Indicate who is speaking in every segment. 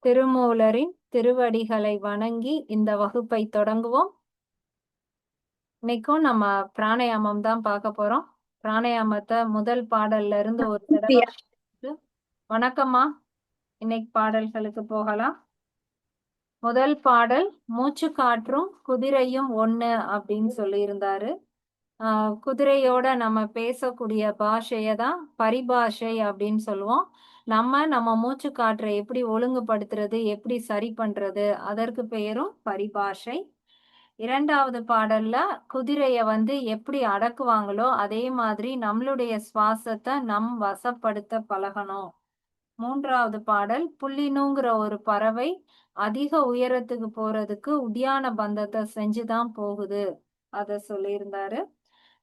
Speaker 1: திருமூலரின் திருவடிகளை வணங்கி இந்த வகுப்பை தொடங்குவோம். இன்னைக்கும் நம்ம பிராணாயாமம் தான் பார்க்க போறோம். பிராணாயாமத்தை முதல் பாடல்ல இருந்து ஒரு தடவை வணக்கம்மா. இன்னைக்கு பாடல்களுக்கு போகலாம். முதல் பாடல் மூச்சு காற்றும் குதிரையும் ஒண்ணு அப்படின்னு சொல்லி இருந்தாரு. குதிரையோட நம்ம பேசக்கூடிய பாஷையை தான் பரிபாஷை அப்படின்னு சொல்லுவோம். நம்ம மூச்சு காற்றை எப்படி ஒழுங்குபடுத்துறது, எப்படி சரி பண்றது, அதற்கு பெயரும் பரிபாஷை. இரண்டாவது பாடல்ல குதிரைய எப்படி அடக்குவாங்களோ அதே மாதிரி நம்மளுடைய சுவாசத்தை நம் வசப்படுத்த பழகணும். மூன்றாவது பாடல் புள்ளினுங்கிற ஒரு பறவை அதிக உயரத்துக்கு போறதுக்கு உத்தியான பந்தத்தை செஞ்சுதான் போகுது, அத சொல்லியிருந்தாரு.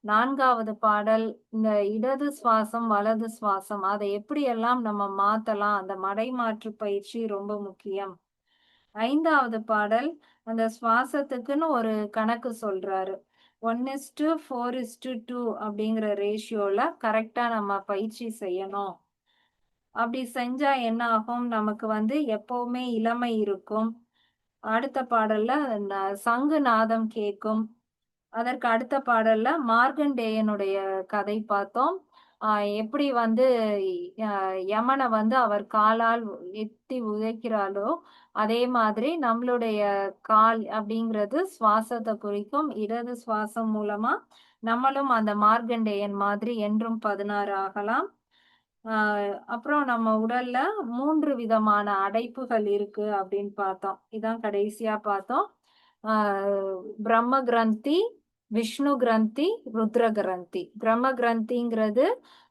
Speaker 1: நான்காவது பாடல் இந்த இடது சுவாசம் வலது சுவாசம் அதை எப்படியெல்லாம் நம்ம மாத்தலாம், அந்த மடைமாற்று பயிற்சி ரொம்ப முக்கியம். ஐந்தாவது பாடல் அந்த சுவாசத்துக்குன்னு ஒரு கணக்கு சொல்றாரு. 1:4:2 அப்படிங்கிற ரேஷியோல கரெக்டா நம்ம பயிற்சி செய்யணும். அப்படி செஞ்சா என்ன ஆகும், நமக்கு எப்பவுமே இளமை இருக்கும். அடுத்த பாடல்ல சங்கு நாதம் கேட்கும். அதற்கு அடுத்த பாடல்ல மார்கண்டேயனுடைய கதை பார்த்தோம். எப்படி யமனை அவர் காலால் எத்தி உதைக்கிறாளோ அதே மாதிரி நம்மளுடைய கால் அப்படிங்கிறது சுவாசத்தை குறிக்கும். இடது சுவாசம் மூலமா நம்மளும் அந்த மார்கண்டேயன் மாதிரி என்றும் 16 ஆகலாம். அப்புறம் நம்ம உடல்ல 3 விதமான அடைப்புகள் இருக்கு அப்படின்னு பார்த்தோம். இதான் கடைசியா பார்த்தோம். பிரம்ம கிரந்தி, விஷ்ணு கிரந்தி, ருத்ர கிரந்தி. பிரம்ம கிரந்திங்கிறது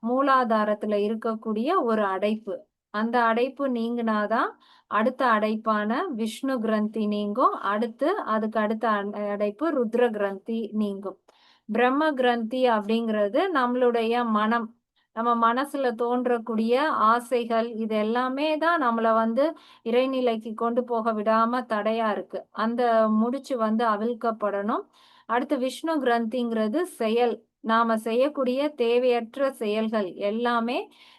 Speaker 1: மூலாதாரத்துல இருக்கக்கூடிய ஒரு அடைப்பு. அந்த அடைப்பு நீங்கினாதான் அடுத்த அடைப்பான விஷ்ணு கிரந்தி நீங்கும். அதுக்கு அடுத்த அடைப்பு ருத்ர கிரந்தி நீங்கும். பிரம்ம கிரந்தி அப்படிங்கிறது நம்மளுடைய மனம், நம்ம மனசுல தோன்றக்கூடிய ஆசைகள், இது எல்லாமே தான் நம்மள இறைநிலைக்கு கொண்டு போக விடாம தடையா இருக்கு. அந்த முடிச்சு அவிழ்க்கப்படணும். அடுத்து விஷ்ணு கிரந்திங்கிறது செயல். நாம செய்யக்கூடிய தேவையற்ற செயல்கள் எல்லாமே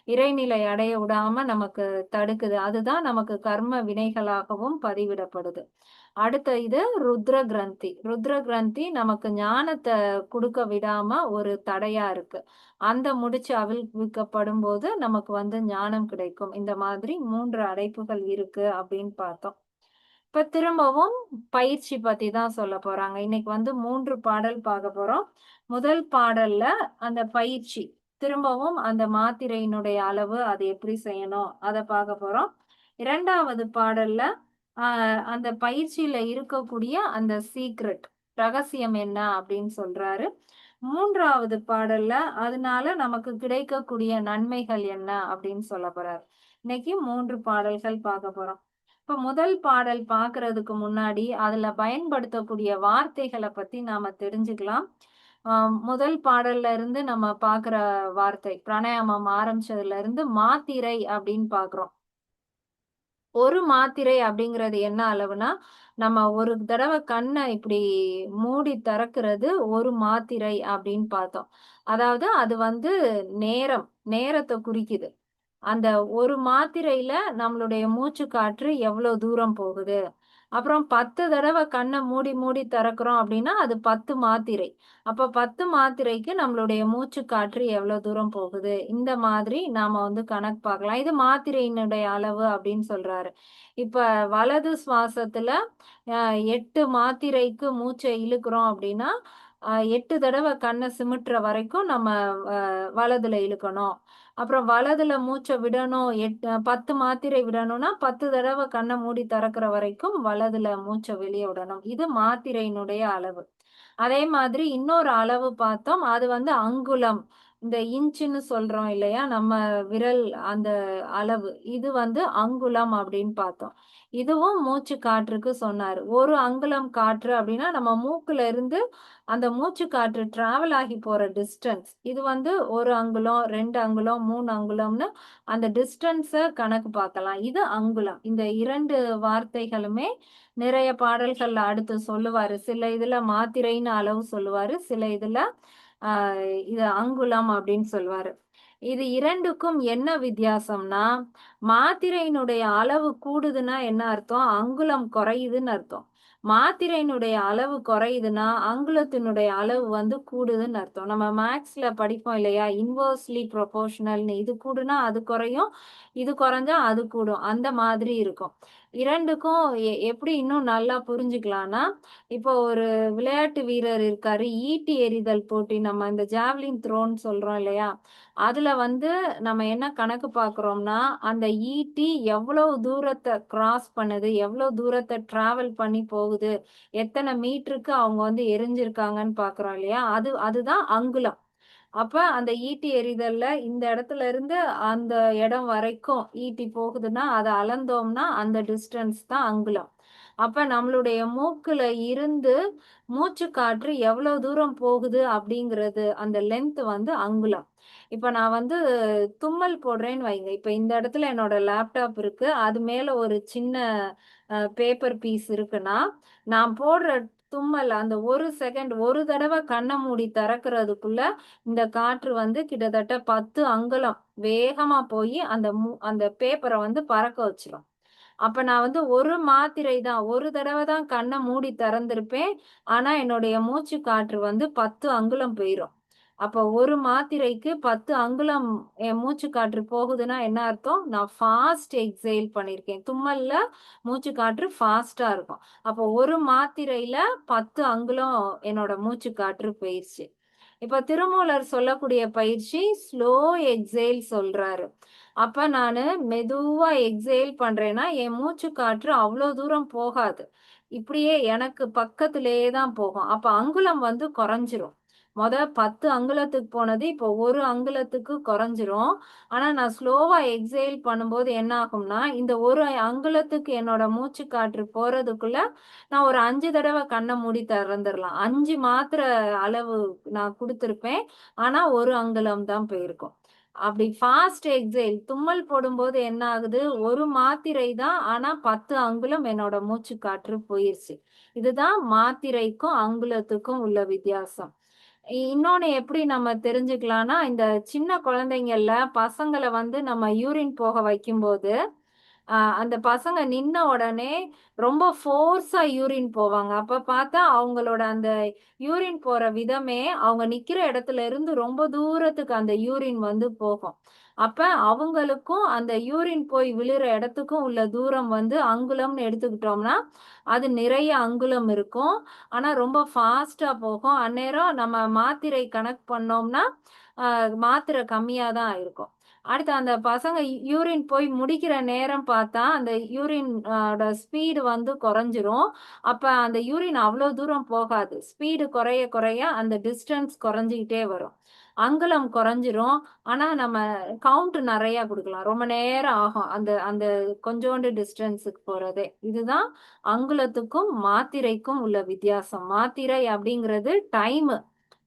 Speaker 1: இறைநிலை அடைய விடாம நமக்கு தடுக்குது. அதுதான் நமக்கு கர்ம வினைகளாகவும் பதிவிடப்படுது. அடுத்த இது ருத்ர கிரந்தி. ருத்ர கிரந்தி நமக்கு ஞானத்தை கொடுக்க விடாம ஒரு தடையா இருக்கு. அந்த முடிச்சு அவிழ்விக்கப்படும் போது நமக்கு ஞானம் கிடைக்கும். இந்த மாதிரி 3 அடைப்புகள் இருக்கு அப்படின்னு பார்த்தோம். இப்ப திரும்பவும் பயிற்சி பத்தி தான் சொல்ல போறாங்க. இன்னைக்கு 3 பாடல் பார்க்க போறோம். முதல் பாடல்ல அந்த பயிற்சி, திரும்பவும் அந்த மாத்திரையினுடைய அளவு அது எப்படி செய்யணும் அதை பார்க்க போறோம். இரண்டாவது பாடல்ல அந்த பயிற்சியில இருக்கக்கூடிய அந்த சீக்ரெட், ரகசியம் என்ன அப்படின்னு சொல்றாரு. மூன்றாவது பாடல்ல அதனால நமக்கு கிடைக்கக்கூடிய நன்மைகள் என்ன அப்படின்னு சொல்ல போறாரு. இன்னைக்கு 3 பாடல்கள் பார்க்க போறோம். இப்ப முதல் பாடல் பார்க்கறதுக்கு முன்னாடி அதுல பயன்படுத்தக்கூடிய வார்த்தைகளை பத்தி நாம தெரிஞ்சுக்கலாம். முதல் பாடல்ல இருந்து நம்ம பார்க்கிற வார்த்தை, பிராணாயாமம் ஆரம்பிச்சதுல இருந்து மாத்திரை அப்படின்னு பாக்குறோம். ஒரு மாத்திரை அப்படிங்கிறது என்ன அளவுனா, நம்ம ஒரு தடவை கண்ணை இப்படி மூடி திறக்கிறது ஒரு மாத்திரை அப்படின்னு பார்த்தோம். அதாவது அது நேரத்தை குறிக்குது. அந்த ஒரு மாத்திரையில நம்மளுடைய மூச்சு காற்று எவ்வளவு தூரம் போகுது. அப்புறம் 10 தடவை கண்ணை மூடி மூடி திறக்கிறோம் அப்படின்னா அது 10 மாத்திரை. அப்ப 10 மாத்திரைக்கு நம்மளுடைய மூச்சு காற்று எவ்வளவு தூரம் போகுது. இந்த மாதிரி நாம கணக்கு பார்க்கலாம். இது மாத்திரையினுடைய அளவு அப்படின்னு சொல்றாரு. இப்ப வலது சுவாசத்துல 8 மாத்திரைக்கு மூச்சை இழுக்கிறோம் அப்படின்னா 8 தடவை கண்ணை சிமிட்டுற வரைக்கும் நம்ம வலதுல இழுக்கணும். அப்புறம் வலதுல மூச்சை விடணும். 10 மாத்திரை விடணும்னா 10 தடவை கண்ணை மூடி திறக்கிற வரைக்கும் வலதுல மூச்சை வெளியே விடணும். இது மாத்திரையினுடைய அளவு. அதே மாதிரி இன்னொரு அளவு பார்த்தோம். அது அங்குலம். இந்த இன்ச்சுன்னு சொல்றோம் இல்லையா, நம்ம விரல் அந்த அளவு. இது அங்குலம் அப்படின்னு பார்த்தோம். இதுவும் மூச்சு காற்றுக்கு சொன்னாரு. ஒரு அங்குலம் காற்று அப்படின்னா நம்ம மூக்குல இருந்து அந்த மூச்சு காற்று டிராவல் ஆகி போற டிஸ்டன்ஸ். இது 1 அங்குலம், 2 அங்குலம், 3 அங்குலம்னு அந்த டிஸ்டன்ஸ கணக்கு பார்க்கலாம். இது அங்குலம். இந்த 2 வார்த்தைகளுமே நிறைய பாடல்கள்ல அடுத்து சொல்லுவாரு. சில இதுல மாத்திரைன்னு அளவு சொல்லுவாரு, சில இதுல இது அங்குலம் அப்படின்னு சொல்லுவாரு. இது இரண்டுக்கும் என்ன வித்தியாசம்னா, மாத்திரையினுடைய அளவு கூடுதுன்னா என்ன அர்த்தம்? அங்குலம் குறையுதுன்னு அர்த்தம். மாத்திரையினுடைய அளவு குறையுதுன்னா, அங்குலத்தினுடைய அளவு வந்து கூடுதுன்னு அர்த்தம். நம்ம மேத்ஸ்ல படிப்போம் இல்லையா? இன்வெர்ஸ்லி ப்ரொபோர்ஷனல்னு. இது கூடுனா அது குறையும், இது குறைஞ்சா அது கூடும். அந்த மாதிரி இருக்கும். 2க்கும் எப்படி இன்னும் நல்லா புரிஞ்சுக்கலான்னா, இப்போ ஒரு விளையாட்டு வீரர் இருக்காரு. ஈட்டி எறிதல் போட்டி நம்ம இந்த ஜாவ்லின் த்ரோன்னு சொல்றோம் இல்லையா? அதுல வந்து நம்ம என்ன கணக்கு பார்க்குறோம்னா, அந்த ஈட்டி எவ்வளவு தூரத்த கிராஸ் பண்ணுது, எவ்வளவு தூரத்த டிராவல் பண்ணி போகுது, எத்தன மீட்டருக்கு அவங்க வந்து எறிஞ்சிருக்காங்கன்னு பார்க்குறோம் இல்லையா? அதுதான் அங்குலம். அப்ப அந்த ஈட்டி எறிதல்ல இந்த இடத்துல இருந்து அந்த இடம் வரைக்கும் ஈட்டி போகுதுன்னா, அத அளந்தோம்னா அந்த டிஸ்டன்ஸ் தான் அங்குலம். அப்ப நம்மளுடைய மூக்குல இருந்து மூச்சு காற்று எவ்வளவு தூரம் போகுது அப்படிங்கிறது அந்த லென்த் வந்து அங்குலம். இப்ப நான் வந்து தும்மல் போடுறேன்னு வைங்க. இப்ப இந்த இடத்துல என்னோட லேப்டாப் இருக்கு. அது மேல ஒரு சின்ன பேப்பர் பீஸ் இருக்குன்னா, நான் போடுற தும்மல் அந்த 1 செகண்ட் ஒரு தடவ கண்ண மூடி திறக்கிறதுக்குள்ள இந்த காற்று வந்து கிட்டத்தட்ட 10 அங்குலம் வேகமா போயி அந்த பேப்பர வந்து பறக்க வச்சுரும். அப்ப நான் வந்து ஒரு மாத்திரை தான். ஒரு தடவ தான் கண்ண மூடி திறந்திருப்பேன். ஆனா, என்னுடைய மூச்சு காற்று வந்து 10 அங்குலம் போயிரும். அப்ப ஒரு மாத்திரைக்கு 10 அங்குலம் என் மூச்சு காற்று போகுதுன்னா என்ன அர்த்தம்? நான் ஃபாஸ்ட் எக்ஸேல் பண்ணியிருக்கேன். தும்மல்ல மூச்சு காற்று ஃபாஸ்ட்டா இருக்கும். அப்போ ஒரு மாத்திரையில 10 அங்குலம் என்னோட மூச்சு காற்று போயிருச்சு. இப்ப திருமூலர் சொல்லக்கூடிய பயிற்சி ஸ்லோ எக்ஸேல் சொல்றாரு. அப்ப நானு மெதுவா எக்ஸேல் பண்றேன்னா, என் மூச்சு காற்று அவ்ளோ தூரம் போகாது. இப்படியே எனக்கு பக்கத்திலேயே தான் போகும். அப்ப அங்குலம் வந்து குறைஞ்சிரும். 10 அங்குலத்துக்கு போனது, இப்போ 1 அங்குலத்துக்கு குறைஞ்சிரும். ஆனா, நான் ஸ்லோவா எக்ஸேல் பண்ணும்போது என்ன ஆகும்னா, இந்த 1 அங்குலத்துக்கு என்னோட மூச்சு காற்று போறதுக்குள்ள, நான் ஒரு 5 தடவ கண்ண மூடி திறந்துரலாம். 5 மாத்திரை அளவு நான் குடுத்திருப்பேன். ஆனா, 1 அங்குலம் தான் போயிருக்கும். அப்படி ஃபாஸ்ட் எக்ஸேல் தும்மல் போடும்போது என்ன ஆகுது? 1 மாத்திரை தான். ஆனா 10 அங்குலம் என்னோட மூச்சு காற்று போயிருச்சு. இதுதான் மாத்திரைக்கும், அங்குலத்துக்கும் உள்ள வித்தியாசம். இன்னொன்னு எப்படி நம்ம தெரிஞ்சுக்கலான்னா, இந்த சின்ன குழந்தைங்கள்ல பசங்கள வந்து நம்ம யூரின் போக வைக்கும்போது, அந்த பசங்க நின்ன உடனே ரொம்ப ஃபோர்ஸா யூரின் போவாங்க. அப்ப பார்த்தா அவங்களோட அந்த யூரின் போற விதமே, அவங்க நிக்கிற இடத்துல இருந்து ரொம்ப தூரத்துக்கு அந்த யூரின் வந்து போகும். அப்ப அவங்களுக்கும் அந்த யூரின் போய் விழுற இடத்துக்கும் உள்ள தூரம் வந்து அங்குலம்னு எடுத்துக்கிட்டோம்னா, அது நிறைய அங்குலம் இருக்கும். ஆனா ரொம்ப ஃபாஸ்ட்டா போகும். அந்நேரம் நம்ம மாத்திரை கணக்கு பண்ணோம்னா, அ மாத்திரை கம்மியா தான் இருக்கும். அடுத்து அந்த பசங்க யூரின் போய் முடிக்கிற நேரம் பார்த்தா, அந்த யூரின் ஓட ஸ்பீடு வந்து குறைஞ்சிரும். அப்ப அந்த யூரின் அவ்ளோ தூரம் போகாது. ஸ்பீடு குறைய குறைய அந்த டிஸ்டன்ஸ் குறைஞ்சுகிட்டே வரும். அங்குலம் குறைஞ்சிரும். ஆனா நம்ம கவுண்ட் நெறைய குடுக்கலாம். ரொம்ப நேரம் ஆகும். அந்த அந்த கொஞ்சோண்டு டிஸ்டன்ஸுக்கு போறதே. இதுதான் அங்குலத்துக்கும், மாத்திரைக்கும் உள்ள வித்தியாசம். மாத்திரை அப்படிங்கிறது டைமு.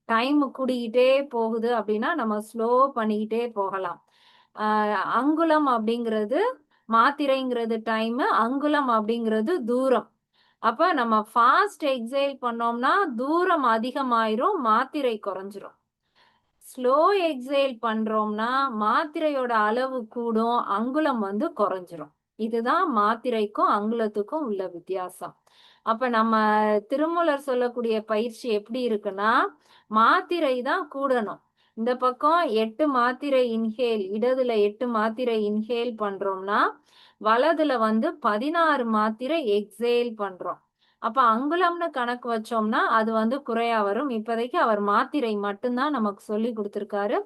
Speaker 1: டைம் கூடிக்கிட்டே போகுது அப்படின்னா, நம்ம ஸ்லோ பண்ணிக்கிட்டே போகலாம். அ அங்குலம் அப்படிங்கிறது மாத்திரைங்கிறது டைமு, அங்குலம் அப்படிங்கிறது தூரம். அப்ப நம்ம ஃபாஸ்ட் எக்ஸேல் பண்ணோம்னா, தூரம் அதிகமாயிரும், மாத்திரை குறைஞ்சிரும். ஸ்லோ எக்ஸேல் பண்றோம்னா, மாத்திரையோட அளவு கூடும், அங்குலம் வந்து குறைஞ்சிரும். இதுதான் மாத்திரைக்கும், அங்குலத்துக்கும் உள்ள வித்தியாசம். அப்ப நம்ம திருமூலர் சொல்லக்கூடிய பயிற்சி எப்படி இருக்குன்னா, மாத்திரை தான் கூடணும். இந்த பக்கம் 8 மாத்திரை இன்ஹேல், இடதுல 8 மாத்திரை இன்ஹேல் பண்றோம்னா, வலதுல வந்து 16 மாத்திரை எக்ஸேல் பண்றோம். அப்ப அங்குலம்னு கணக்கு வச்சோம்னா, அது வந்து குறையா வரும். இப்போதைக்கு அவர் மாத்திரை மட்டும் தான் நமக்கு சொல்லிக் குடுத்திருக்காரு.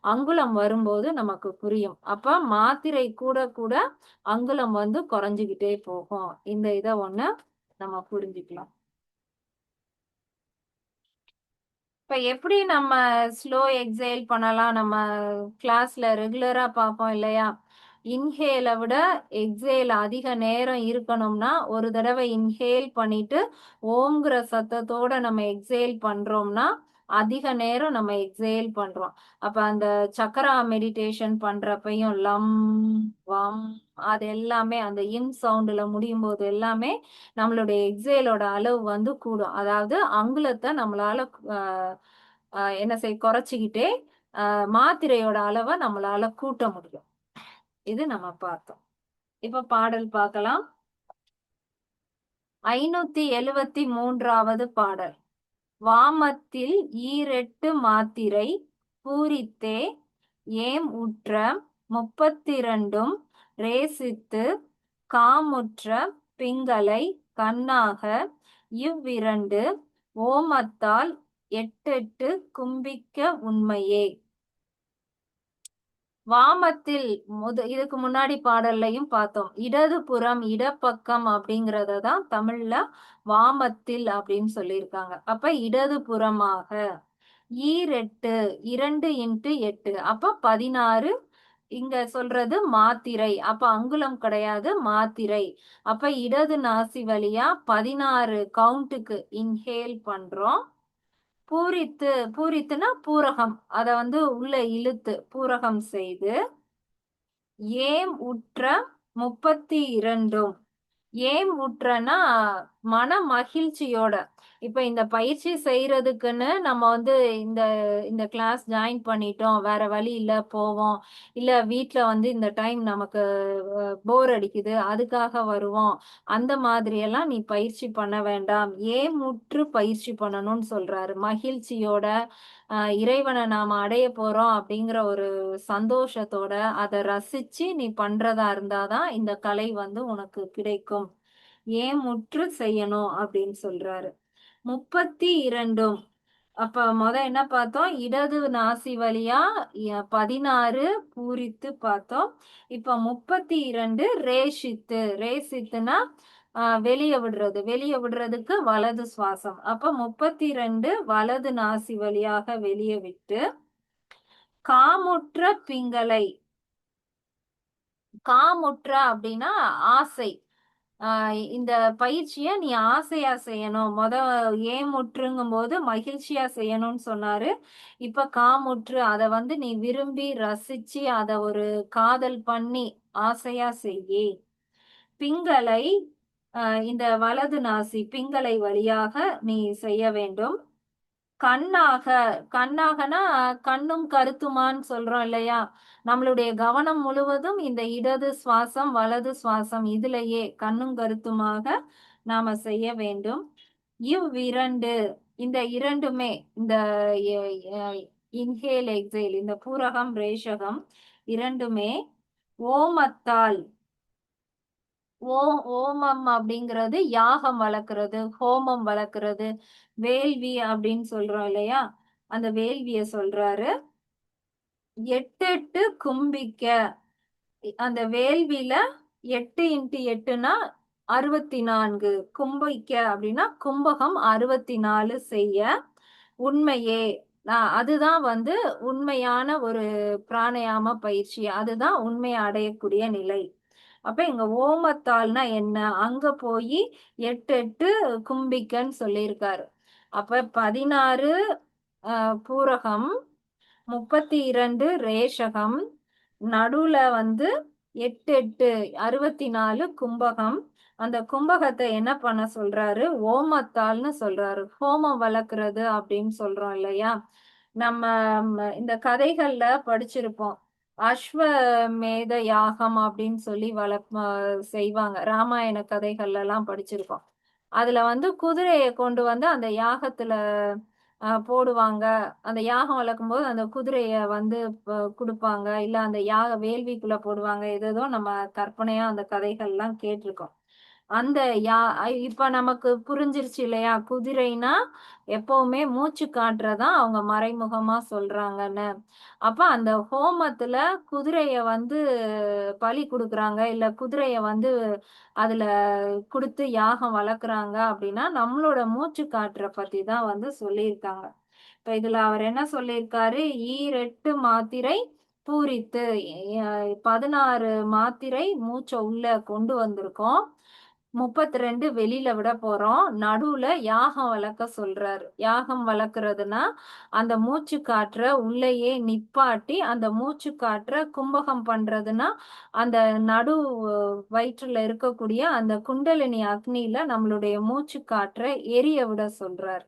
Speaker 1: அங்குலம் வரும்போது நமக்கு புரியும். அப்ப மாத்திரை கூட கூட அங்குலம் வந்து குறைஞ்சுகிட்டே போகும். இந்த இத ஒண்ணு நம்ம புரிஞ்சுக்கலாம். இப்ப எப்படி நம்ம ஸ்லோ எக்ஸேல் பண்ணலாம்? நம்ம கிளாஸ்ல ரெகுலரா பார்ப்போம் இல்லையா? இன்ஹேல விட எக்ஸேல் அதிக நேரம் இருக்கணும்னா, ஒரு தடவை இன்ஹேல் பண்ணிட்டு, ஓம்ங்கிற சத்தத்தோட நம்ம எக்ஸேல் பண்றோம்னா, அதிக நேரம் நம்ம எக்ஸேல் பண்றோம். அப்ப அந்த சக்கரா மெடிடேஷன் பண்றப்பயும் லம், வம் அது எல்லாமே அந்த இன் சவுண்டுல முடியும்போது எல்லாமே நம்மளுடைய எக்ஸேலோட அளவு வந்து கூடும். அதாவது அங்குலத்த நம்மளால அ அ என்ன குறைச்சுக்கிட்டே மாத்திரையோட அளவை நம்மளால கூட்ட முடியும். இது நம்ம பார்த்தோம். இப்ப பாடல் பார்க்கலாம். 573வது பாடல். வாமத்தில் ஈரெட்டு மாத்திரை பூரித்தே ஏம் உற்ற 32 ரேசித்து காமுற்ற பிங்களை கண்ணாக இவ்விரண்டு ஓமத்தால் எட்டெட்டு கும்பிக்க உண்மையே. வாமத்தில் இதுக்கு முன்னாடி பாடல்லையும் பார்த்தோம். இடதுபுறம் இடப்பக்கம் அப்படிங்கறத தான் தமிழ்ல வாமத்தில் அப்படின்னு சொல்லியிருக்காங்க. அப்ப இடதுபுறமாக ஈரெட்டு 2 × 8 அப்ப 16. இங்க சொல்றது மாத்திரை, அப்ப அங்குலம் கிடையாது, மாத்திரை. அப்ப இடது நாசி வழியா 16 கவுண்ட்டுக்கு இன்ஹேல் பண்றோம். பூரித்துனா பூரகம், அத உள்ள இழுத்து பூரகம் செய்து ஏம் உற்ற 32. ஏம் உற்றனா மன மகிழ்ச்சியோட. இப்ப இந்த பயிற்சி செய்யறதுக்குன்னு நம்ம இந்த இந்த கிளாஸ் ஜாயின் பண்ணிட்டோம், வேற வழி இல்ல போவோம், இல்ல வீட்ல இந்த டைம் நமக்கு போர் அடிக்குது அதுக்காக வருவோம், அந்த மாதிரி எல்லாம் நீ பயிற்சி பண்ண வேண்டாம். ஏமுற்று பயிற்சி பண்ணணும்னு சொல்றாரு. மகிழ்ச்சியோட இறைவனை நாம அடைய போறோம் அப்படிங்கிற ஒரு சந்தோஷத்தோட அதை ரசிச்சு நீ பண்றதா இருந்தாதான் இந்த கலை உனக்கு கிடைக்கும். ஏமுற்று செய்யணும் அப்படின்னு சொல்றாரு. 32. அப்ப என்ன பார்த்தோம்? இடது நாசி வழியா 16 பூரித்து பார்த்தோம். இப்ப 32 ரேஷித்து. ரேசித்துனா வெளியே விடுறது. வெளியே விடுறதுக்கு வலது சுவாசம். அப்ப 32 வலது நாசி வழியாக வெளியே விட்டு காமுற்ற பிங்களை. காமுற்ற அப்படின்னா ஆசை. இந்த பயிற்சிய நீ ஆசையா செய்யணும். ஏமுற்றுங்கும் போது மகிழ்ச்சியா செய்யணும்னு சொன்னாரு. இப்ப காமுற்று அத நீ விரும்பி ரசிச்சு அத ஒரு காதல் பண்ணி ஆசையா செய்யி. பிங்களை இந்த வலது நாசி பிங்களை வழியாக நீ செய்ய வேண்டும். கண்ணாக. கண்ணாகனா கண்ணும் கருத்துமான்னு சொல்றோம் இல்லையா? நம்மளுடைய கவனம் முழுவதும் இந்த இடது சுவாசம் வலது சுவாசம் இதுலயே கண்ணும் கருத்துமாக நாம செய்ய வேண்டும். இவ்விரண்டு, இந்த இரண்டுமே, இந்த இன்ஹேல் எக்ஸேல், இந்த பூரகம் ரேஷகம் இரண்டுமே ஓமத்தால். ஓமம் அப்படிங்கிறது யாகம் வளர்க்கிறது, ஹோமம் வளர்க்கிறது, வேள்வி அப்படின்னு சொல்றோம் இல்லையா? அந்த வேள்விய சொல்றாரு. 8 கும்பிக்க. அந்த வேள்வியில 8 × 8னா 64. கும்பிக்க அப்படின்னா கும்பகம் 64 செய்ய உண்மையே. அதுதான் உண்மையான ஒரு பிராணயாம பயிற்சி. அதுதான் உண்மையை அடையக்கூடிய நிலை. அப்ப இங்க ஓமத்தால்னா என்ன? அங்க போய் 8 கும்பிக்கன்னு சொல்லியிருக்காரு. அப்ப 16 பூரகம், 32 ரேஷகம், நடுவுல 8 64 கும்பகம். அந்த கும்பகத்தை என்ன பண்ண சொல்றாரு? ஓமத்தால்னு சொல்றாரு. ஹோமம் வளர்க்கறது அப்படின்னு சொல்றோம் இல்லையா? நம்ம இந்த கதைகள்ல படிச்சிருப்போம். அஸ்வமேத யாகம் அப்படின்னு சொல்லி செய்வாங்க. ராமாயண கதைகள்ல எல்லாம் படிச்சிருக்கோம். அதுல குதிரையை கொண்டு அந்த யாகத்துல போடுவாங்க. அந்த யாகம் வளர்க்கும் போது அந்த குதிரைய கொடுப்பாங்க, இல்ல அந்த வேள்விக்குள்ள போடுவாங்க. ஏதோ நம்ம கற்பனையா அந்த கதைகள்லாம் கேட்டிருக்கோம். அந்த இப்ப நமக்கு புரிஞ்சிருச்சு இல்லையா? குதிரைனா எப்பவுமே மூச்சு காட்டுறதான் அவங்க மறைமுகமா சொல்றாங்கன்னு. அப்ப அந்த ஹோமத்துல குதிரைய பலி கொடுக்குறாங்க, இல்ல குதிரைய அதுல கொடுத்து யாகம் வளர்க்குறாங்க அப்படின்னா நம்மளோட மூச்சு காற்ற பத்தி தான் சொல்லியிருக்காங்க. இப்ப இதுல அவர் என்ன சொல்லியிருக்காரு? ஈரெட்டு மாத்திரை பூரித்து. 16 மாத்திரை மூச்ச உள்ள கொண்டு வந்திருக்கோம், 32 வெளியில விட போறோம். நடுவுல யாகம் வளர்க்க சொல்றாரு. யாகம் வளர்க்கறதுனா அந்த மூச்சு காற்ற உள்ளேயே நிப்பாட்டி அந்த மூச்சு காற்ற கும்பகம் பண்றதுன்னா அந்த நடு வயிற்றுல இருக்கக்கூடிய அந்த குண்டலினி அக்னியில நம்மளுடைய மூச்சு காற்ற எரிய விட சொல்றாரு.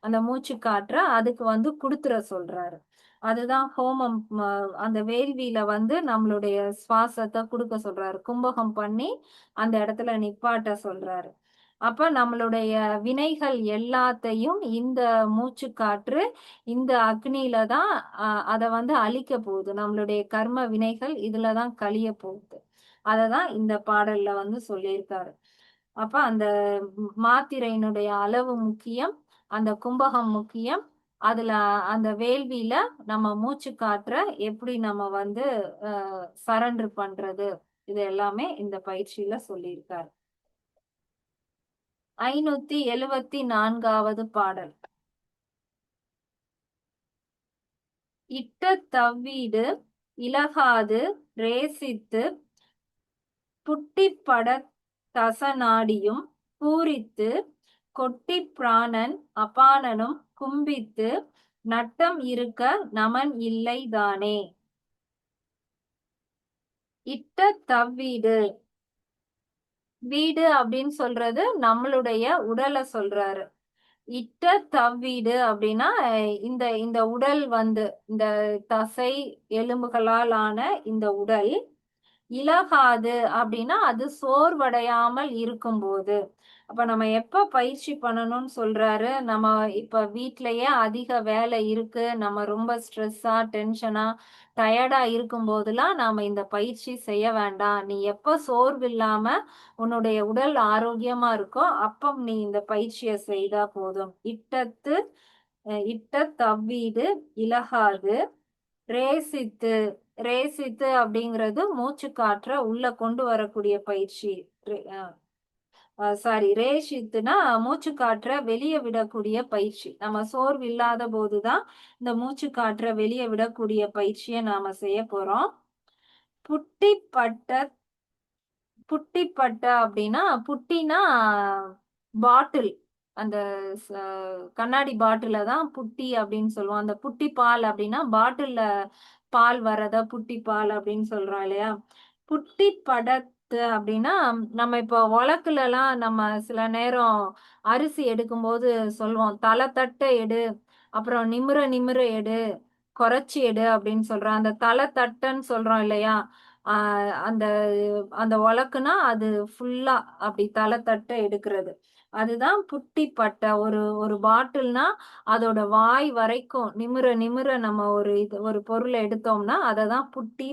Speaker 1: அந்த மூச்சு காற்ற அதுக்கு கொடுத்துற சொல்றாரு. அதுதான் ஹோமம். அந்த வேள்வியில வந்து நம்மளுடைய சுவாசத்தை கொடுக்க சொல்றாரு. கும்பகம் பண்ணி அந்த இடத்துல நிப்பாட்ட சொல்றாரு. அப்ப நம்மளுடைய வினைகள் எல்லாத்தையும் இந்த மூச்சு காற்று இந்த அக்னியில தான் அத வந்து அழிக்க போகுது. நம்மளுடைய கர்ம வினைகள் இதுலதான் கழிய போகுது. அததான் இந்த பாடல்ல வந்து சொல்லியிருக்காரு. அப்ப அந்த மாத்திரையினுடைய அளவு முக்கியம், அந்த கும்பகம் முக்கியம். அதுல அந்த வேள்வியில நம்ம மூச்சு காற்ற எப்படி நம்ம வந்து சரண்டர் பண்றது, இது எல்லாமே இந்த பயிற்சியில சொல்லியிருக்காரு. 574வது பாடல். இட்ட தவ்வீடு இலகாது ரேசித்து புட்டிப்படத் தசநாடியும் பூரித்து கொட்டிப் பிராணன் அபானனும் கும்பித்து நட்டம் இருக்க நமன் இல்லை தானே. இட்ட தவ்வீடு, வீடு அப்படின்னு சொல்றது நம்மளுடைய உடலை சொல்றாரு. இட்ட தவ்வீடு அப்படின்னா இந்த இந்த உடல் வந்து இந்த தசை எலும்புகளால் ஆன இந்த உடல் இலகாது அப்படின்னா அது சோர்வடையாமல் இருக்கும்போது. அப்ப நம்ம எப்ப பயிற்சி பண்ணணும்னு சொல்றாரு? நம்ம இப்ப வீட்லயே அதிக வேலை இருக்கு, நம்ம ரொம்ப ஸ்ட்ரெஸ்ஸா டென்ஷனா டயர்டா இருக்கும் போதெல்லாம் நாம இந்த பயிற்சி செய்ய வேண்டாம். நீ எப்ப சோர்வு இல்லாம உன்னுடைய உடல் ஆரோக்கியமா இருக்கோ அப்ப நீ இந்த பயிற்சியை செய்தா போதும். இட்ட தவ்வீடு இலகாது ரேசித்து, ரேசித்து அப்படிங்கிறது மூச்சு காற்ற உள்ள கொண்டு வரக்கூடிய பயிற்சி. சாரி, ரேஷித்துனா மூச்சு காற்ற வெளியே விடக்கூடிய பயிற்சி. நம்ம சோர்வு இல்லாத போதுதான் இந்த மூச்சு காற்ற வெளியே விடக்கூடிய பயிற்சியை நாம செய்ய போறோம். புட்டிப்பட்ட, புட்டிப்பட்ட அப்படின்னா புட்டினா பாட்டில், அந்த கண்ணாடி பாட்டில தான் புட்டி அப்படின்னு சொல்லுவோம். அந்த புட்டி பால் அப்படின்னா பாட்டில்ல பால் வரத புட்டி பால் அப்படின்னு சொல்றோம் இல்லையா. புட்டி படத்து அப்படின்னா நம்ம இப்போ உலக்குல எல்லாம் நம்ம சில நேரம் அரிசி எடுக்கும்போது சொல்லுவோம், தலை தட்ட எடு, அப்புறம் நிமிர நிமிர எடு, குறைச்சி எடு அப்படின்னு சொல்றோம். அந்த தலை தட்டன்னு சொல்றோம் இல்லையா. அந்த அந்த உலக்குனா அது ஃபுல்லா அப்படி தலை தட்ட எடுக்கிறது. அதுதான் புட்டி பட்டை. ஒரு ஒரு பாட்டில்னா அதோட வாய் வரைக்கும் நிமிர நிமிர நம்ம ஒரு பொருளை எடுத்தோம்னா அததான் புட்டி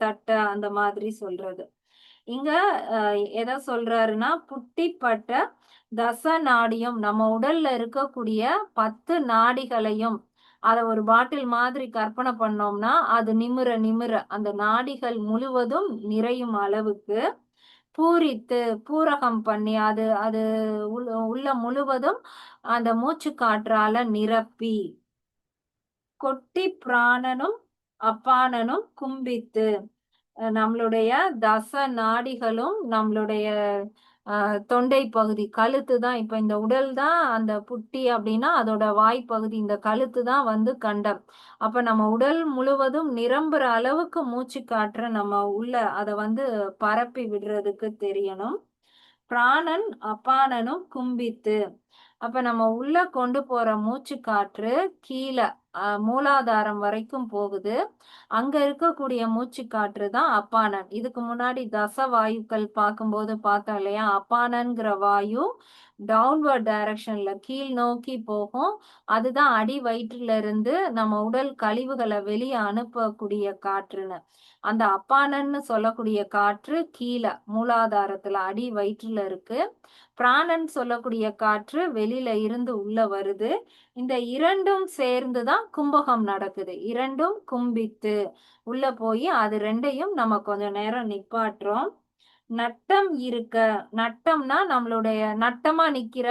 Speaker 1: தட்டை அந்த மாதிரி சொல்றது. இங்க எதை சொல்றாருன்னா புட்டிப்பட்ட தச நாடியும் நம்ம உடல்ல இருக்கக்கூடிய 10 நாடிகளையும் அத ஒரு பாட்டில் மாதிரி கற்பனை பண்ணோம்னா அது நிமிர நிமிர அந்த நாடிகள் முழுவதும் நிறையும் அளவுக்கு பூரித்து, பூரகம் பண்ணி அது அது உள்ள முழுவதும் அந்த மூச்சு காற்றால நிரப்பி கொட்டி பிராணனும் அப்பானனும் கும்பித்து, நம்மளுடைய தச நாடிகளும் நம்மளுடைய தொண்டை பகுதி கழுத்து தான். இப்ப இந்த உடல் தான் அந்த புட்டி அப்படின்னா அதோட வாய்ப்பகுதி, இந்த கழுத்து தான் வந்து கண்டம். அப்ப நம்ம உடல் முழுவதும் நிரம்புற அளவுக்கு மூச்சு காற்ற நம்ம உள்ள அதை வந்து பரப்பி விடுறதுக்கு தெரியணும். பிராணன் அபானனும் கும்பித்து, அப்ப நம்ம உள்ள கொண்டு போற மூச்சு காற்று கீழே மூலாதாரம் வரைக்கும் போகுது. அங்க இருக்கக்கூடிய மூச்சு காற்று தான் அப்பானன். இதுக்கு முன்னாடி தச வாயுக்கள் பார்க்கும்போது பார்த்தோம் இல்லையா. அப்பானன்கிற வாயு டவுன்வர்ட் டைரக்ஷன்ல கீழ் நோக்கி போகும். அதுதான் அடி வயிற்றுல இருந்து நம்ம உடல் கழிவுகளை வெளியே அனுப்பக்கூடிய காற்றுன்னு. அந்த அப்பானன்னு சொல்லக்கூடிய காற்று கீழே மூலாதாரத்துல அடி வயிற்றுல இருக்கு. பிராணன் சொல்லக்கூடிய காற்று வெளியில இருந்து உள்ள வருது. இந்த இரண்டும் சேர்ந்துதான் கும்பகம் நடக்குது. இரண்டும் கும்பித்து உள்ள போய் அது ரெண்டையும் நம்ம கொஞ்ச நேரம் நிப்பாட்டுறோம். நட்டம் இருக்க, நட்டம்னா நம்மளுடைய நட்டமா நிக்கிற,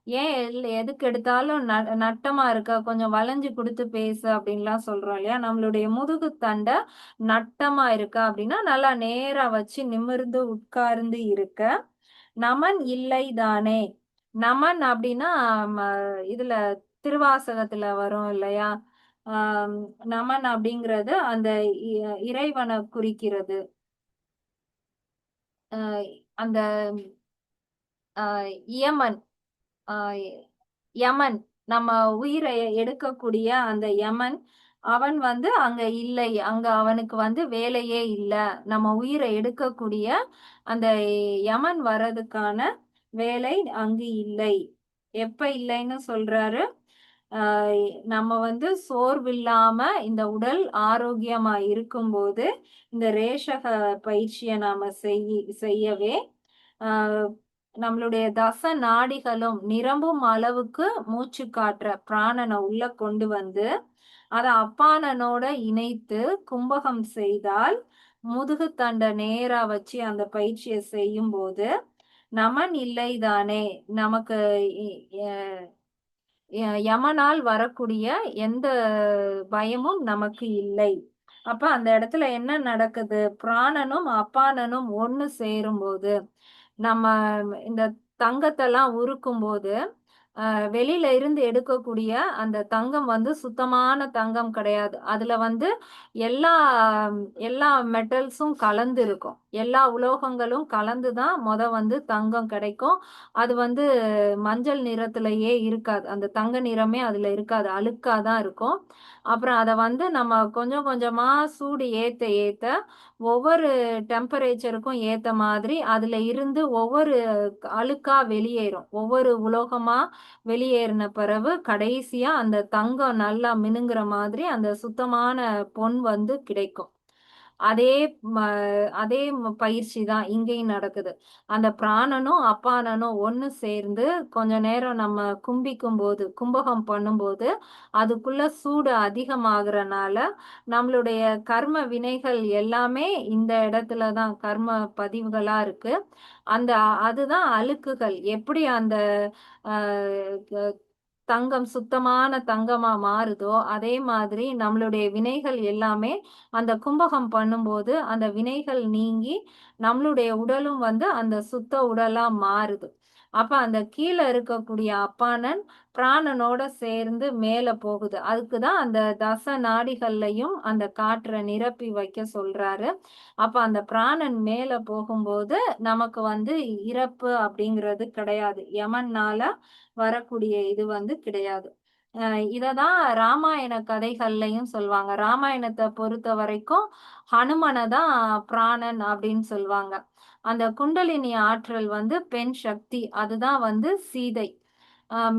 Speaker 1: ஏன் எதுக்கு எடுத்தாலும் நட்டமா இருக்க, கொஞ்சம் வளைஞ்சு கொடுத்து பேசு அப்படின்லாம் சொல்றோம் இல்லையா. நம்மளுடைய முதுகு தண்டை நட்டமா இருக்கா அப்படின்னா நல்லா நேரா வச்சு நிமிர்ந்து உட்கார்ந்து இருக்க. நமன் இல்லை தானே. நமன் அப்படின்னா இதுல திருவாசகத்துல வரும் இல்லையா. நமன் அப்படிங்கிறது அந்த இறைவனை குறிக்கிறது. அந்த யமன், யமன் நம்ம உயிரை எடுக்கக்கூடிய அந்த யமன் அவன் வந்து அங்க இல்லை, அங்க அவனுக்கு வந்து வேலையே இல்ல. நம்ம உயிரை எடுக்கக்கூடிய அந்த யமன் வர்றதுக்கான வேலை அங்கு இல்லை. எப்ப இல்லைன்னு சொல்றாரு? நம்ம வந்து சோர்வில்லாம இந்த உடல் ஆரோக்கியமா இருக்கும்போது இந்த ரேஷக பயிற்சியை நாம செய்யவே நம்மளுடைய தச நாடிகளும் நிரம்பும் அளவுக்கு மூச்சு காற்ற பிராணனை உள்ள கொண்டு வந்து அதை அப்பானனோட இணைத்து கும்பகம் செய்தால் முதுகு தண்டை நேரா வச்சு அந்த பயிற்சியை செய்யும் போது நமன் இல்லைதானே, நமக்கு யமனால் வரக்கூடிய எந்த பயமும் நமக்கு இல்லை. அப்ப அந்த இடத்துல என்ன நடக்குது? பிராணனும் அப்பானனும் ஒண்ணு சேரும்போது நம்ம இந்த தங்கத்தெல்லாம் உருக்கும் போது வெளியில இருந்து எடுக்கக்கூடிய அந்த தங்கம் வந்து சுத்தமான தங்கம் கிடையாது. அதுல வந்து எல்லா எல்லா மெட்டல்ஸும் கலந்து இருக்கும். எல்லா உலோகங்களும் கலந்து தான் வந்து தங்கம் கிடைக்கும். அது வந்து மஞ்சள் நிறத்திலேயே இருக்காது. அந்த தங்க நிறமே அதுல இருக்காது. அழுக்கா தான் இருக்கும். அப்புறம் அத வந்து நம்ம கொஞ்சம் கொஞ்சமா சூடு ஏத்த ஏத்த ஒவ்வொரு டெம்பரேச்சருக்கும் ஏத்த மாதிரி அதுல இருந்து ஒவ்வொரு அழுக்கா வெளியேறும். ஒவ்வொரு உலோகமா வெளியேறின பிறகு கடைசியா அந்த தங்கம் நல்லா மினுங்குற மாதிரி அந்த சுத்தமான பொன் வந்து கிடைக்கும். அதே ம அதே பயிற்சி தான் இங்கேயும் நடக்குது. அந்த பிராணனும், அப்பானனும் ஒண்ணு சேர்ந்து கொஞ்ச நேரம் நம்ம கும்பிக்கும்போது, கும்பகம் பண்ணும்போது, அதுக்குள்ள சூடு அதிகமாகறனால, நம்மளுடைய கர்ம வினைகள் எல்லாமே இந்த இடத்துல தான் கர்ம பதிவுகளா இருக்கு. அந்த அதுதான் அழுக்குகள். எப்படி அந்த அ க தங்கம் சுத்தமான தங்கமா மாறுதோ, அதே மாதிரி நம்மளுடைய வினைகள் எல்லாமே அந்த கும்பகம் பண்ணும்போது, அந்த வினைகள் நீங்கி நம்மளுடைய உடலும் வந்து அந்த சுத்த உடலா மாறுது. அப்ப அந்த கீழ இருக்கக்கூடிய அப்பானன் பிராணனோட சேர்ந்து மேல போகுது. அதுக்கு தான் அந்த தச நாடிகள்லயும் அந்த காற்ற நிரப்பி வைக்க சொல்றாரு. அப்ப அந்த பிராணன் மேல போகும்போது, நமக்கு வந்து இறப்பு அப்படிங்கிறது கிடையாது. யமன்னால வரக்கூடிய இது வந்து கிடையாது. இததான் ராமாயண கதைகள்லயும் சொல்வாங்க. ராமாயணத்த பொறுத்தவரைக்கும் ஹனுமன தான் பிராணன் அப்படின்னு சொல்வாங்க. அந்த குண்டலினி ஆற்றல் வந்து பெண் சக்தி. அதுதான் வந்து சீதை.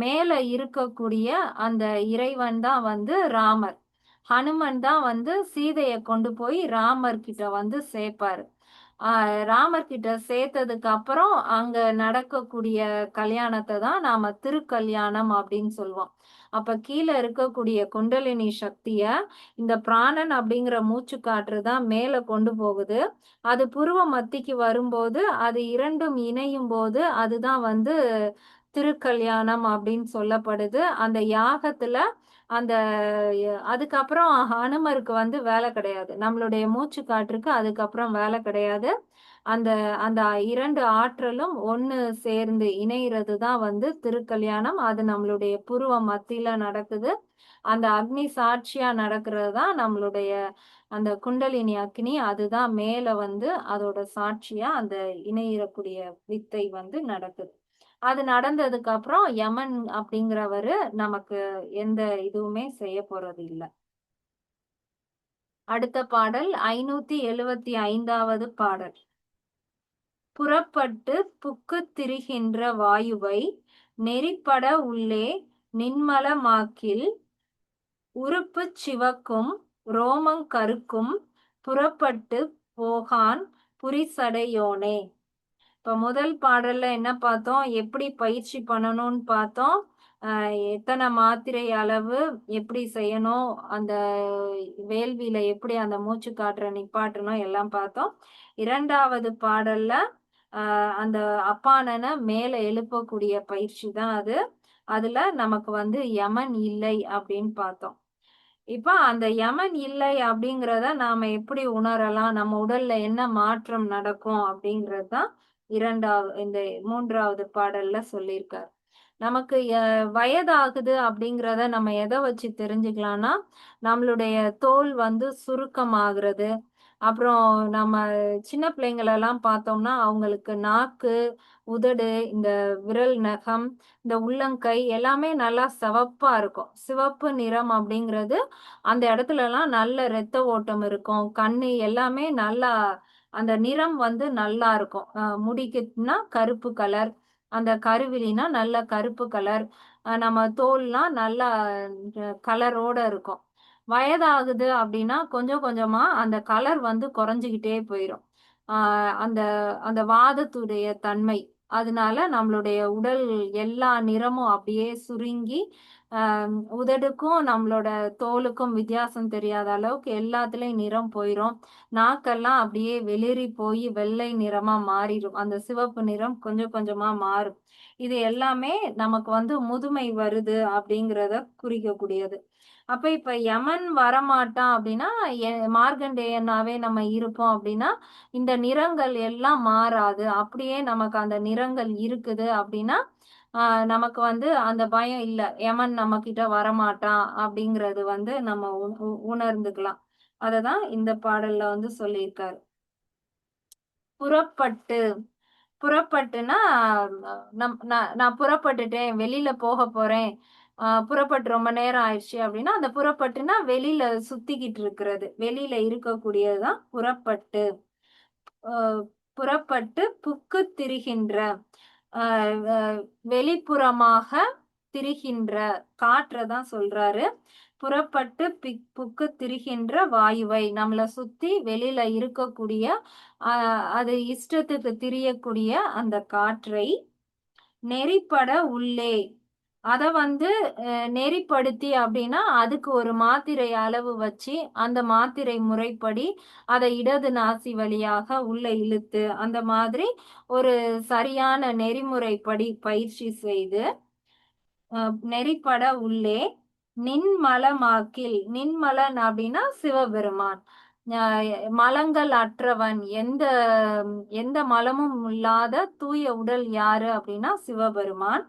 Speaker 1: மேல இருக்கக்கூடிய அந்த இறைவன் தான் வந்து ராமர். ஹனுமன் தான் வந்து சீதைய கொண்டு போய் ராமர் கிட்ட வந்து சேர்ப்பாரு. ராமர் கிட்ட சேர்த்ததுக்கு அப்புறம் அங்க நடக்கக்கூடிய கல்யாணத்தை தான் நாம திருக்கல்யாணம் அப்படின்னு சொல்லுவோம். அப்ப கீழ இருக்கக்கூடிய குண்டலினி சக்திய இந்த பிராணன் அப்படிங்கிற மூச்சு காற்று தான் மேல கொண்டு போகுது. அது புருவ மத்திக்கு வரும்போது அது இரண்டும் இணையும் போது அதுதான் வந்து திருக்கல்யாணம் அப்படின்னு சொல்லப்படுது. அந்த யாகத்துல அந்த அதுக்கப்புறம் ஹனுமருக்கு வந்து வேலை கிடையாது. நம்மளுடைய மூச்சு காற்றுக்கு அதுக்கப்புறம் வேலை கிடையாது. அந்த அந்த 2 ஆற்றலும் ஒண்ணு சேர்ந்து இணையிறது தான் வந்து திருக்கல்யாணம். அது நம்மளுடைய புருவ மத்தியில நடக்குது. அந்த அக்னி சாட்சியா நடக்கிறது தான் நம்மளுடைய அந்த குண்டலினி அக்னி. அதுதான் மேல வந்து அதோட சாட்சியா அந்த இணையக்கூடிய வித்தை வந்து நடக்குது. அது நடந்ததுக்கு அப்புறம் யமன் அப்படிங்கிறவரு நமக்கு எந்த இதுவுமே செய்ய போறது இல்ல. அடுத்த பாடல் 575வது பாடல். புறப்பட்டு புக்குத் திரிகின்ற வாயுவை நெறிப்பட உள்ளே நின்மலமாக்கில் உறுப்புச் சிவக்கும் ரோமங் கறுக்கும் புறப்பட்டுப் போகான் புரிசடையோனே. இப்ப முதல் பாடல்ல என்ன பார்த்தோம்? எப்படி பயிற்சி பண்ணணும்னு பார்த்தோம். எத்தனை மாத்திரை அளவு எப்படி செய்யணும்? அந்த வேள்வியில எப்படி அந்த மூச்சு காற்ற நிப்பாட்டணும் எல்லாம் பார்த்தோம். 2வது பாடல்ல அந்த அப்பானன மேல எழுப்பக்கூடிய பயிற்சி தான் அது. அதுல நமக்கு வந்து யமன் இல்லை அப்படின்னு பார்த்தோம். இப்ப அந்த யமன் இல்லை அப்படிங்கிறத நாம எப்படி உணரலாம்? நம்ம உடல்ல என்ன மாற்றம் நடக்கும்? அப்படிங்கிறது தான் இந்த 3வது பாடல்ல சொல்லியிருக்காரு. நமக்கு வயதாகுது அப்படிங்கிறத நம்ம எத வச்சு தெரிஞ்சுக்கலாம்னா, நம்மளுடைய தோல் வந்து சுருக்கமாகுறது, அப்புறம் நம்ம சின்ன பிள்ளைங்களெல்லாம் பார்த்தோம்னா, அவங்களுக்கு நாக்கு, உதடு, இந்த விரல் நகம், இந்த உள்ளங்கை எல்லாமே நல்லா சிவப்பா இருக்கும். சிவப்பு நிறம் அப்படிங்கிறது அந்த இடத்துலலாம் நல்ல இரத்த ஓட்டம் இருக்கும். கண்ணு எல்லாமே நல்லா அந்த நிறம் வந்து நல்லா இருக்கும். முடிக்குன்னா கருப்பு கலர், அந்த கருவிழினா நல்ல கருப்பு கலர், நம்ம தோல்லாம் நல்லா கலரோட இருக்கும். வயதாகுது அப்படின்னா, கொஞ்சம் கொஞ்சமா அந்த கலர் வந்து குறைஞ்சுகிட்டே போயிரும். ஆ அந்த அந்த வாதத்துடைய தன்மை. அதனால நம்மளுடைய உடல் எல்லா நிறமும் அப்படியே சுருங்கி, அ உதடுக்கும் நம்மளோட தோலுக்கும் வித்தியாசம் தெரியாத அளவுக்கு எல்லாத்துலயும் நிறம் போயிரும். நாக்கெல்லாம் அப்படியே வெளிரி போயி வெள்ளை நிறமா மாறிரும். அந்த சிவப்பு நிறம் கொஞ்சம் கொஞ்சமா மாறும். இது எல்லாமே நமக்கு வந்து முதுமை வருது அப்படிங்கிறத குறிக்கக்கூடியது. அப்ப இப்ப யமன் வரமாட்டான் அப்படின்னா, மார்க்கண்டேயனாவே நம்ம இருப்போம் அப்படின்னா, இந்த நிறங்கள் எல்லாம் மாறாது. அப்படியே நமக்கு அந்த நிறங்கள் இருக்குது அப்படின்னா, ஆ நமக்கு வந்து அந்த பயம் இல்ல. யமன் நம்மகிட்ட வரமாட்டான் அப்படிங்கிறது வந்து நம்ம உணர்ந்துக்கலாம். அததான் இந்த பாடல்ல வந்து சொல்லியிருக்காரு. புறப்பட்டு புறப்பட்டுன்னா, நான் புறப்பட்டுட்டேன். வெளியில போகப் போறேன். புறப்பட்டு ரொம்ப நேரம் ஆயிடுச்சு அப்படின்னா, அந்த புறப்பட்டுன்னா வெளியில சுத்திக்கிட்டு இருக்கிறது. வெளியில இருக்கக்கூடியது தான் புறப்பட்டு. அ புறப்பட்டு புக்குத் திரிகின்ற. அ வ வெளிப்புறமாக திரிகின்ற காற்ற தான் சொல்றாரு. புறப்பட்டு புக்குத் திரிகின்ற வாயுவை, நம்மள சுத்தி வெளியில இருக்கக்கூடிய, அ அது இஷ்டத்துக்கு திரியக்கூடிய அந்த காற்றை நெறிப்பட உள்ளே. அத வந்து நெறிப்படுத்தி அப்டின்னா, அதுக்கு ஒரு மாத்திரை அளவு வச்சு, அந்த மாத்திரை முறைப்படி அத இடது நாசி வழியாக உள்ள இழுத்து, அந்த மாதிரி ஒரு சரியான நெறிமுறைப்படி பயிற்சி செய்து, அ நெறிப்பட உள்ளே நின்மலமாக்கில். நின்மலன் அப்டின்னா சிவபெருமான். அ மலங்கள் அற்றவன். எந்த மலமும் இல்லாத தூய உடல் யாரு அப்டின்னா சிவபெருமான்.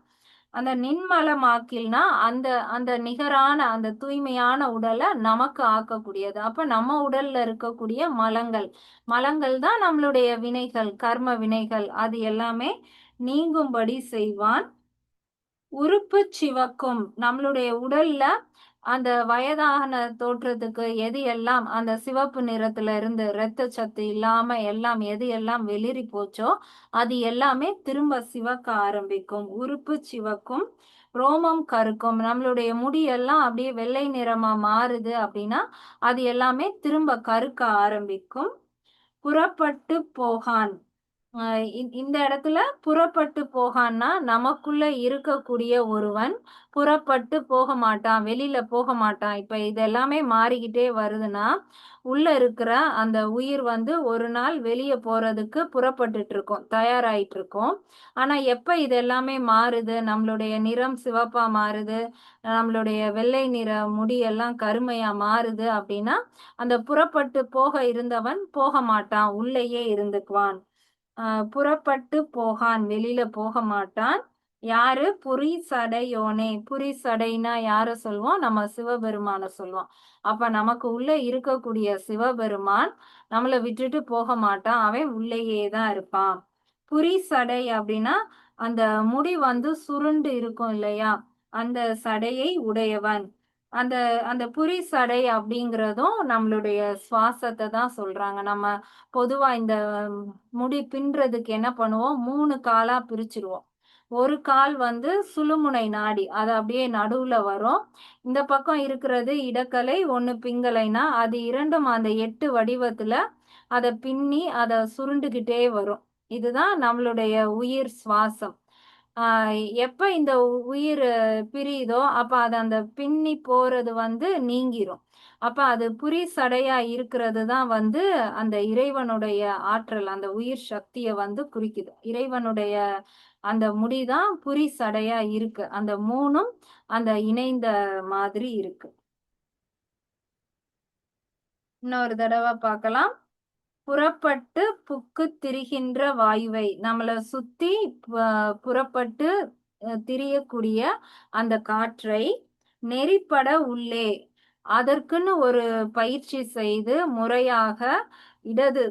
Speaker 1: அந்த நின்மலமாக்கில்னா, அந்த அந்த நிகரான, அந்த தூய்மையான உடல நமக்கு ஆக்கக்கூடியது. அப்ப நம்ம உடல்ல இருக்கக்கூடிய மலங்கள். மலங்கள் தான் நம்மளுடைய வினைகள், கர்ம வினைகள். அது எல்லாமே நீங்கும்படி செய்வான். உறுப்பு சிவக்கும். நம்மளுடைய உடல்ல அந்த வயதான தோற்றத்துக்கு எது எல்லாம் அந்த சிவப்பு நிறத்துல இருந்து இரத்த சத்து இல்லாம எல்லாம் எது எல்லாம் வெளிரி போச்சோ, அது எல்லாமே திரும்ப சிவக்க ஆரம்பிக்கும். உறுப்பு சிவக்கும், ரோமம் கருக்கும். நம்மளுடைய முடி எல்லாம் அப்படியே வெள்ளை நிறமா மாறுது அப்படின்னா, அது எல்லாமே திரும்ப கருக்க ஆரம்பிக்கும். புறப்பட்டு போகான். அ இந்த இடத்துல புறப்பட்டு போகான்னா, நமக்குள்ள இருக்கக்கூடிய ஒருவன் புறப்பட்டு போக மாட்டான். வெளியில போக மாட்டான். இப்ப இது எல்லாமே மாறிக்கிட்டே வருதுன்னா, உள்ள இருக்கிற அந்த உயிர் வந்து ஒரு நாள் வெளிய போறதுக்கு புறப்பட்டுட்டு இருக்கும். தயாராயிட்டு இருக்கும். ஆனா எப்ப இது எல்லாமே மாறுது, நம்மளுடைய நிறம் சிவப்பா மாறுது, நம்மளுடைய வெள்ளை நிற முடி எல்லாம் கருமையா மாறுது அப்படின்னா, அந்த புறப்பட்டு போக இருந்தவன் போக மாட்டான். உள்ளேயே இருந்துக்குவான். அ புறப்பட்டு போகான். வெளியில போக மாட்டான். யாரு? புரிசடையோனே. புரிசடைனா யார சொல்வோம்? நம்ம சிவபெருமான சொல்வோம். அப்ப நமக்கு உள்ள இருக்கக்கூடிய சிவபெருமான் நம்மள விட்டுட்டு போக மாட்டான். அவன் உள்ளேயே தான் இருப்பான். புரிசடை அப்படின்னா, அந்த முடி வந்து சுருண்டு இருக்கும் இல்லையா? அந்த சடையை உடையவன். அந்த அந்த புரிசடை அப்படிங்கிறதும் நம்மளுடைய சுவாசத்த தான் சொல்றாங்க. நம்ம பொதுவா இந்த முடி பின்றதுக்கு என்ன பண்ணுவோம்? 3 காலா பிரிச்சுருவோம். ஒரு கால் வந்து சுழுமுனை நாடி. அது அப்படியே நடுவுல வரும். இந்த பக்கம் இருக்கிறது இடக்கலை, ஒண்ணு பிங்கலைனா, அது 2ம் அந்த 8 வடிவத்துல அத பின்னி, அத சுருண்டுகிட்டே வரும். இதுதான் நம்மளுடைய உயிர் சுவாசம். ஆ எப்ப இந்த உயிர் பிரியுதோ, அப்ப அது அந்த பின்னி போறது வந்து நீங்கிரும். அப்ப அது புரி சடையா இருக்கிறது தான் வந்து அந்த இறைவனுடைய ஆற்றல், அந்த உயிர் சக்திய வந்து குறிக்குது. இறைவனுடைய அந்த முடிதான் புரி சடையா இருக்கு. அந்த 3ம் அந்த இணைந்த மாதிரி இருக்கு. இன்னொரு தடவ பார்க்கலாம். புறப்பட்டு புக்குத் திரிகின்ற வாயுவை, நம்மள சுத்தி புறப்பட்டு திரியக்கூடிய அந்த காற்றை நெறிப்பட உள்ளே. அதற்குன்னு ஒரு பயிற்சி செய்து முறையாக இடது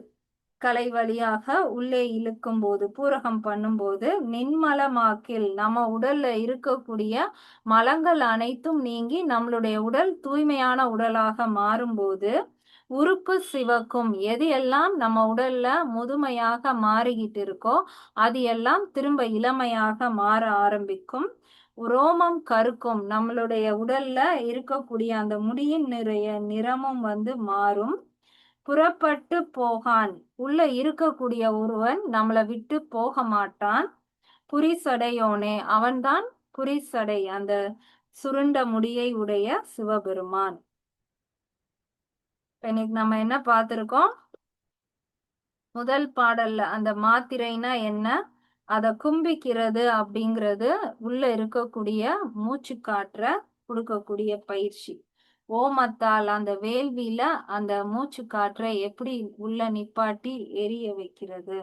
Speaker 1: கலை வழியாக உள்ளே இழுக்கும் போது, பூரகம் பண்ணும்போது நின்மலமாக்கில் நம்ம உடல்ல இருக்கக்கூடிய மலங்கள் அனைத்தும் நீங்கி நம்மளுடைய உடல் தூய்மையான உடலாக மாறும்போது உறுப்பு சிவக்கும். எது எல்லாம் நம்ம உடல்ல முதுமையாக மாறிக்கிட்டு இருக்கோ அது எல்லாம் திரும்ப இளமையாக மாற ஆரம்பிக்கும். ரோமம் கருக்கும். நம்மளுடைய உடல்ல இருக்கக்கூடிய அந்த முடியின் நிறைய நிறமும் வந்து மாறும். புறப்பட்டு போகான். உள்ள இருக்கக்கூடிய ஒருவன் நம்மள விட்டு போக மாட்டான். புரிசடையோனே, அவன்தான் புரிசடை, அந்த சுருண்ட முடியை உடைய சிவபெருமான். இன்னைக்கு நம்ம என்ன பார்த்திருக்கோம்? முதல் பாடல்ல அந்த மாத்திரைனா என்ன, அத கும்பிக்கிறது அப்படிங்கிறது உள்ள இருக்கக்கூடிய மூச்சு காற்ற கொடுக்கக்கூடிய பயிற்சி. ஓமத்தால் அந்த வேள்வியில அந்த மூச்சு காற்றை எப்படி உள்ள நிப்பாட்டி எரிய வைக்கிறது.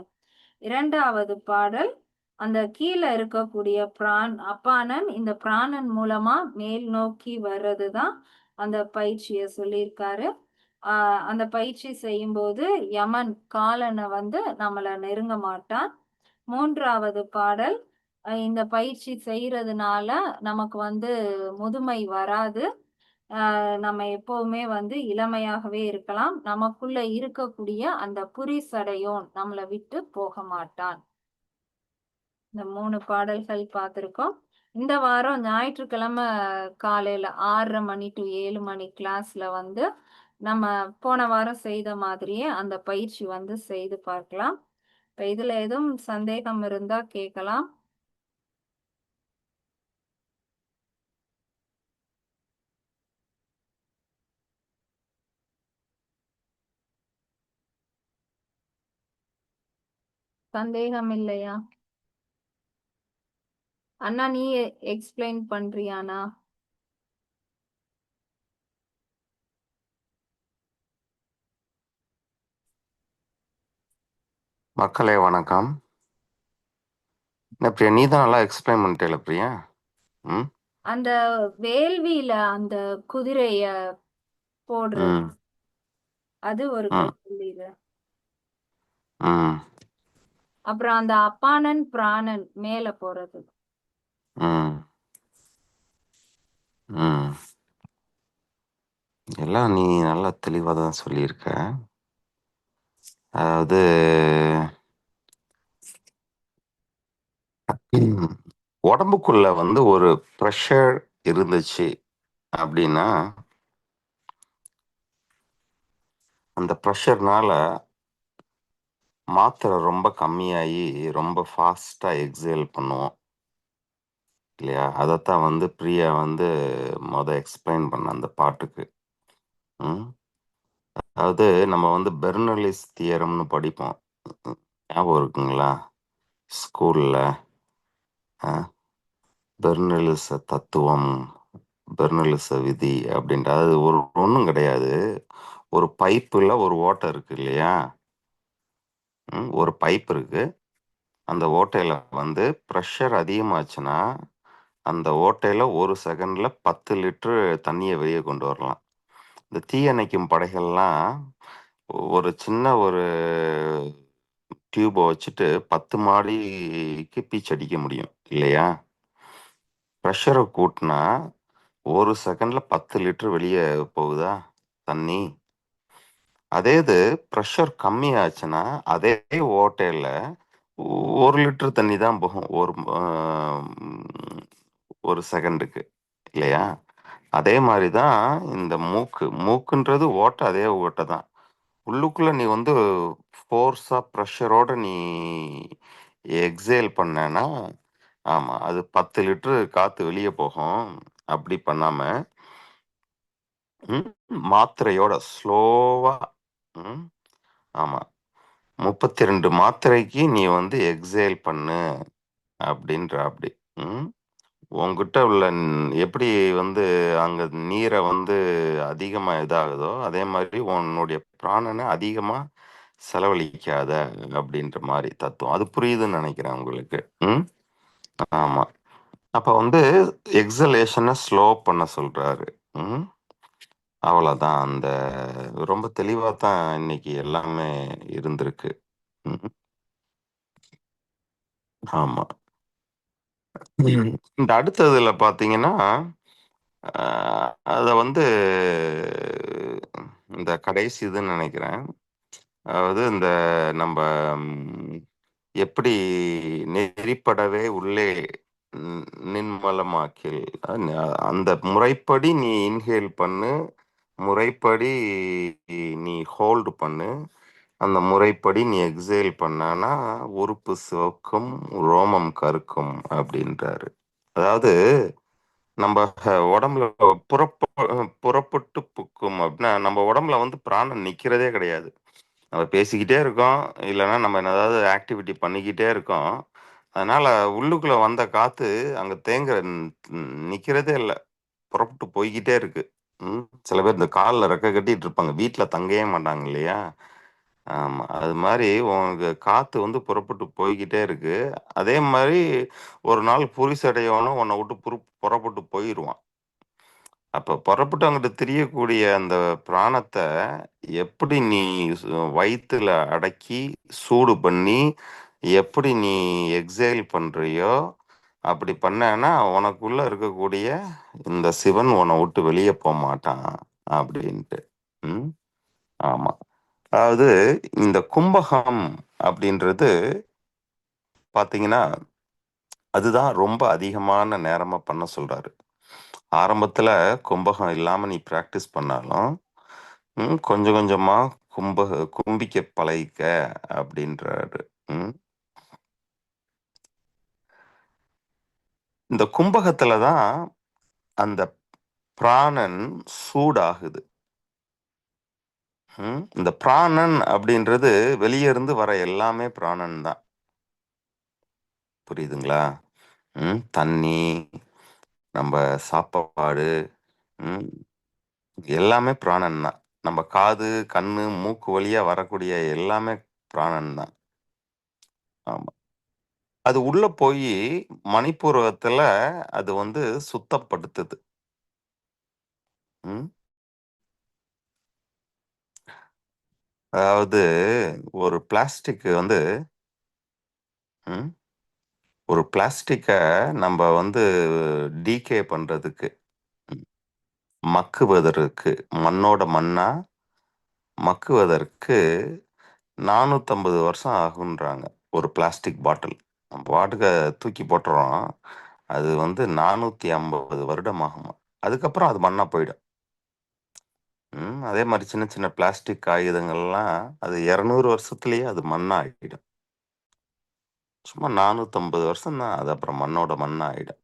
Speaker 1: இரண்டாவது பாடல் அந்த கீழே இருக்கக்கூடிய அப்பானன் இந்த பிராணன் மூலமா மேல் நோக்கி வர்றதுதான் அந்த பயிற்சியை சொல்லியிருக்காரு. அந்த பயிற்சி செய்யும்போது யமன் காலனை வந்து நம்மள நெருங்க மாட்டான். மூன்றாவது பாடல் இந்த பயிற்சி செய்யறதுனால நமக்கு வந்து முதுமை வராது. நம்ம எப்பவுமே வந்து இளமையாகவே இருக்கலாம். நமக்குள்ள இருக்கக்கூடிய அந்த புரிசடையோன் நம்மளை விட்டு போக மாட்டான். இந்த 3 பாடல்கள் பார்த்திருக்கோம். இந்த வாரம் ஞாயிற்றுக்கிழமை காலையில 6:30 மணி to 7 மணி கிளாஸ்ல வந்து நம்ம போன வாரம் செய்த மாதிரியே அந்த பயிற்சி வந்து செய்து பார்க்கலாம். இப்ப இதுல எதுவும் சந்தேகம் இருந்தா கேட்கலாம். சந்தேகம் இல்லையா? அண்ணா நீ எக்ஸ்பிளைன் பண்றியானா?
Speaker 2: மக்களே வணக்கம். என்ன பிரியா, நீ தான் நல்லா எக்ஸ்பிளைன் பண்ணிட்டேல பிரியா. ம்
Speaker 1: அந்த வேள்வியில அந்த குதிரைய போடுறது,
Speaker 2: ம்
Speaker 1: அது ஒரு
Speaker 2: ம்
Speaker 1: சொல்லிடு.
Speaker 2: ம்
Speaker 1: அப்புறம் அந்த அப்பானன் பிராணன் மேல போறது.
Speaker 2: ம் ம் எல்லாம் நீ நல்லா தெளிவாக தான் சொல்லியிருக்க. அதாவது உடம்புக்குள்ள வந்து ஒரு ப்ரெஷர் இருந்துச்சு அப்படின்னா அந்த ப்ரெஷர்னால மாத்திரை ரொம்ப கம்மியாகி ரொம்ப ஃபாஸ்ட்டாக எக்ஸேல் பண்ணுவோம் இல்லையா? அதைத்தான் வந்து பிரியா வந்து எக்ஸ்பிளைன் பண்ண அந்த பாட்டுக்கு. அதாவது நம்ம வந்து பெர்னலிஸ் தியரம்னு படிப்போம். ஞாபகம் இருக்குங்களா ஸ்கூல்ல? பெர்னலிச தத்துவம், பெர்னலிச விதி அப்படின்ற, அது ஒன்றும் கிடையாது. ஒரு பைப்பில் ஒரு ஓட்டை இருக்கு இல்லையா? ஒரு பைப் இருக்கு. அந்த ஓட்டையில் வந்து ப்ரெஷர் அதிகமாச்சுன்னா அந்த ஓட்டையில் ஒரு செகண்டில் 10 லிட்டரு தண்ணியை வெளியே கொண்டு வரலாம். இந்த தீயணைக்கும் படைகள்லாம் ஒரு சின்ன ஒரு டியூபை வச்சுட்டு 10 மாடிக்கு பீச் அடிக்க முடியும் இல்லையா? ப்ரெஷரை கூட்டினா ஒரு செகண்ட்ல 10 லிட்டர் வெளியே போகுதா தண்ணி? அதே இது ப்ரெஷர் கம்மியாச்சுன்னா அதே ஓட்டையில் 1 லிட்டர் தண்ணி தான் போகும் ஒரு செகண்டுக்கு இல்லையா? அதே மாதிரி தான் இந்த மூக்குன்றது ஓட்டை, அதே ஓட்டை தான். உள்ளுக்குள்ள நீ வந்து ஃபோர்ஸா ப்ரெஷரோட நீ எக்ஸேல் பண்ணனா, ஆமா, அது 10 லிட்டரு காத்து வெளியே போகும். அப்படி பண்ணாம மாத்திரையோட ஸ்லோவா, ஆமா, 32 மாத்திரைக்கு நீ வந்து எக்ஸேல் பண்ணு அப்படின்ற. அப்படி உங்ககிட்ட உள்ள எப்படி வந்து அங்க நீரை வந்து அதிகமா இதாகுதோ அதே மாதிரி உன்னுடைய பிராணனை அதிகமா செலவழிக்காத அப்படின்ற மாதிரி தத்துவம். அது புரியுதுன்னு நினைக்கிறேன் உங்களுக்கு. ஆமா. அப்ப வந்து எக்ஸலேஷனை ஸ்லோ பண்ண சொல்றாரு. அவ்வளோதான். அந்த ரொம்ப தெளிவா தான் இன்னைக்கு எல்லாமே இருந்திருக்கு. ம். ஆமா. இந்த அடுத்ததுல பார்த்தீங்கன்னா, அத வந்து இந்த கடைசி இதுன்னு நெனைக்கிறேன். அதாவது இந்த நம்ப ம் எப்படி நெறிப்படவே உள்ளே நின்மலமாக்கில். அந்த முறைப்படி நீ இன்ஹேல் பண்ணு. முறைப்படி நீ ஹோல்டு பண்ணு. அந்த முறைப்படி நீ எக்ஸேல் பண்ணானா, உறுப்பு சிவக்கும், ரோமம் கருக்கும் அப்படின்றாரு. அதாவது நம்ம உடம்புல புறப்ப புறப்பட்டு புக்கும் அப்படின்னா, நம்ம உடம்புல வந்து பிராணன் நிக்கிறதே கிடையாது. நம்ம பேசிக்கிட்டே இருக்கோம். இல்லன்னா நம்ம ஏதாவது ஆக்டிவிட்டி பண்ணிக்கிட்டே இருக்கோம். அதனால உள்ளுக்குள்ள வந்த காத்து அங்க நிக்கிறதே இல்ல. புறப்பட்டு போய்க்கிட்டே இருக்கு. ம். சில பேர் இந்த கால்ல ரெக்க கட்டிட்டு இருப்பாங்க. வீட்ல தங்கவே மாட்டாங்க இல்லையா? ஆமா. அது மாரி உனக்கு காத்து வந்து புறப்பட்டு போய்க்கிட்டே இருக்கு. அதே மாரி ஒரு நாள் புரிசடையவனும் உன்ன விட்டு புறப்பட்டு போயிருவான். அப்ப புறப்பட்டு அங்கிட்டு திரியக்கூடிய அந்த பிராணத்த எப்படி நீ சு வயித்துல அடக்கி, சூடு பண்ணி, எப்படி நீ எக்ஸேல் பண்றியோ, அப்படி பண்ணேன்னா, உனக்குள்ள இருக்கக்கூடிய இந்த சிவன் உன்ன விட்டு வெளிய போமாட்டான். அப்படின்ட்டு. ம். ஆமா. அதாவது இந்த கும்பகம் அப்படின்றது பார்த்தீங்கன்னா, அதுதான் ரொம்ப அதிகமான நேரமா பண்ண சொல்றாரு. ஆரம்பத்துல கும்பகம் இல்லாம நீ பிராக்டிஸ் பண்ணாலும், கொஞ்சம் கொஞ்சமா கும்பிக்க பழகிக்க அப்படின்றாரு. ம். இந்த கும்பகத்துல தான் அந்த பிராணன் சூடாகுது. இந்த பிராணன் அப்படின்றது வெளிய இருந்து வர எல்லாமே பிராணன் தான். புரியுதுங்களா? தண்ணி, நம்ப சாப்பாடு, ம் எல்லாமே பிராணன் தான். நம்ம காது, கண்ணு, மூக்கு வழியா வரக்கூடிய எல்லாமே பிராணன் தான். ஆமா. அது உள்ள போயி மணிப்பூரகத்துல அது வந்து சுத்தப்படுத்துது. ம். அதாவது ஒரு பிளாஸ்டிக் வந்து ம். ஒரு பிளாஸ்டிக்க நம்ப வந்து டீகே பண்றதுக்கு, ம் மக்குவதற்கு, மண்ணோட மண்ணா மக்குவதற்கு 450 வருஷம் ஆகுன்றாங்க. ஒரு பிளாஸ்டிக் பாட்டில். நம்ம பாட்டுக்கு தூக்கி போட்டுறோம். அது வந்து 450 வருடம் ஆகுமாம். அதுக்கப்புறம் அது மண்ணா போயிடும். அதே மாரி சின்ன சின்ன பிளாஸ்டிக் காகிதங்கள்லாம் அது 200 வருஷத்திலேயே அது மண்ணா ஆயிடும். சும்மா 450 வருஷம் தான். அது அப்புறம் மண்ணோட மண்ணா ஆயிடும்.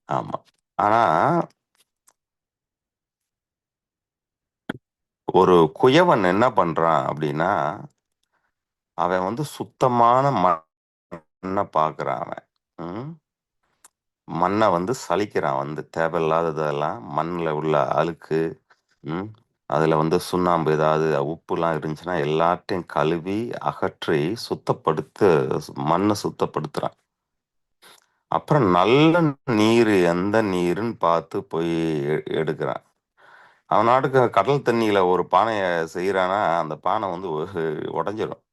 Speaker 2: ஆமா. ஆனா, ஒரு குயவன் என்ன பண்றான் அப்படின்னா, அவன் வந்து சுத்தமான மண்ண பார்க்குறான் அவன். ம். மண்ண வந்து சலிக்கிறான் வந்து தேவையில்லாததெல்லாம் மண்ல உள்ள அழுக்கு, ம். அதுல வந்து சுண்ணாம்பு ஏதாவது உப்புலாம் இருந்துச்சுன்னா எல்லாத்தையும் கழுவி, அகற்றி மண்ண சுத்தப்படுத்துறான். அப்புறம் நல்ல நீரு எந்த நீருன்னு பார்த்து போய் எடுக்குறான். அவன் நாட்டுக்கு கடல் தண்ணீல ஒரு பானைய செய்றான்னா, அந்த பானை வந்து உடைஞ்சிரும்.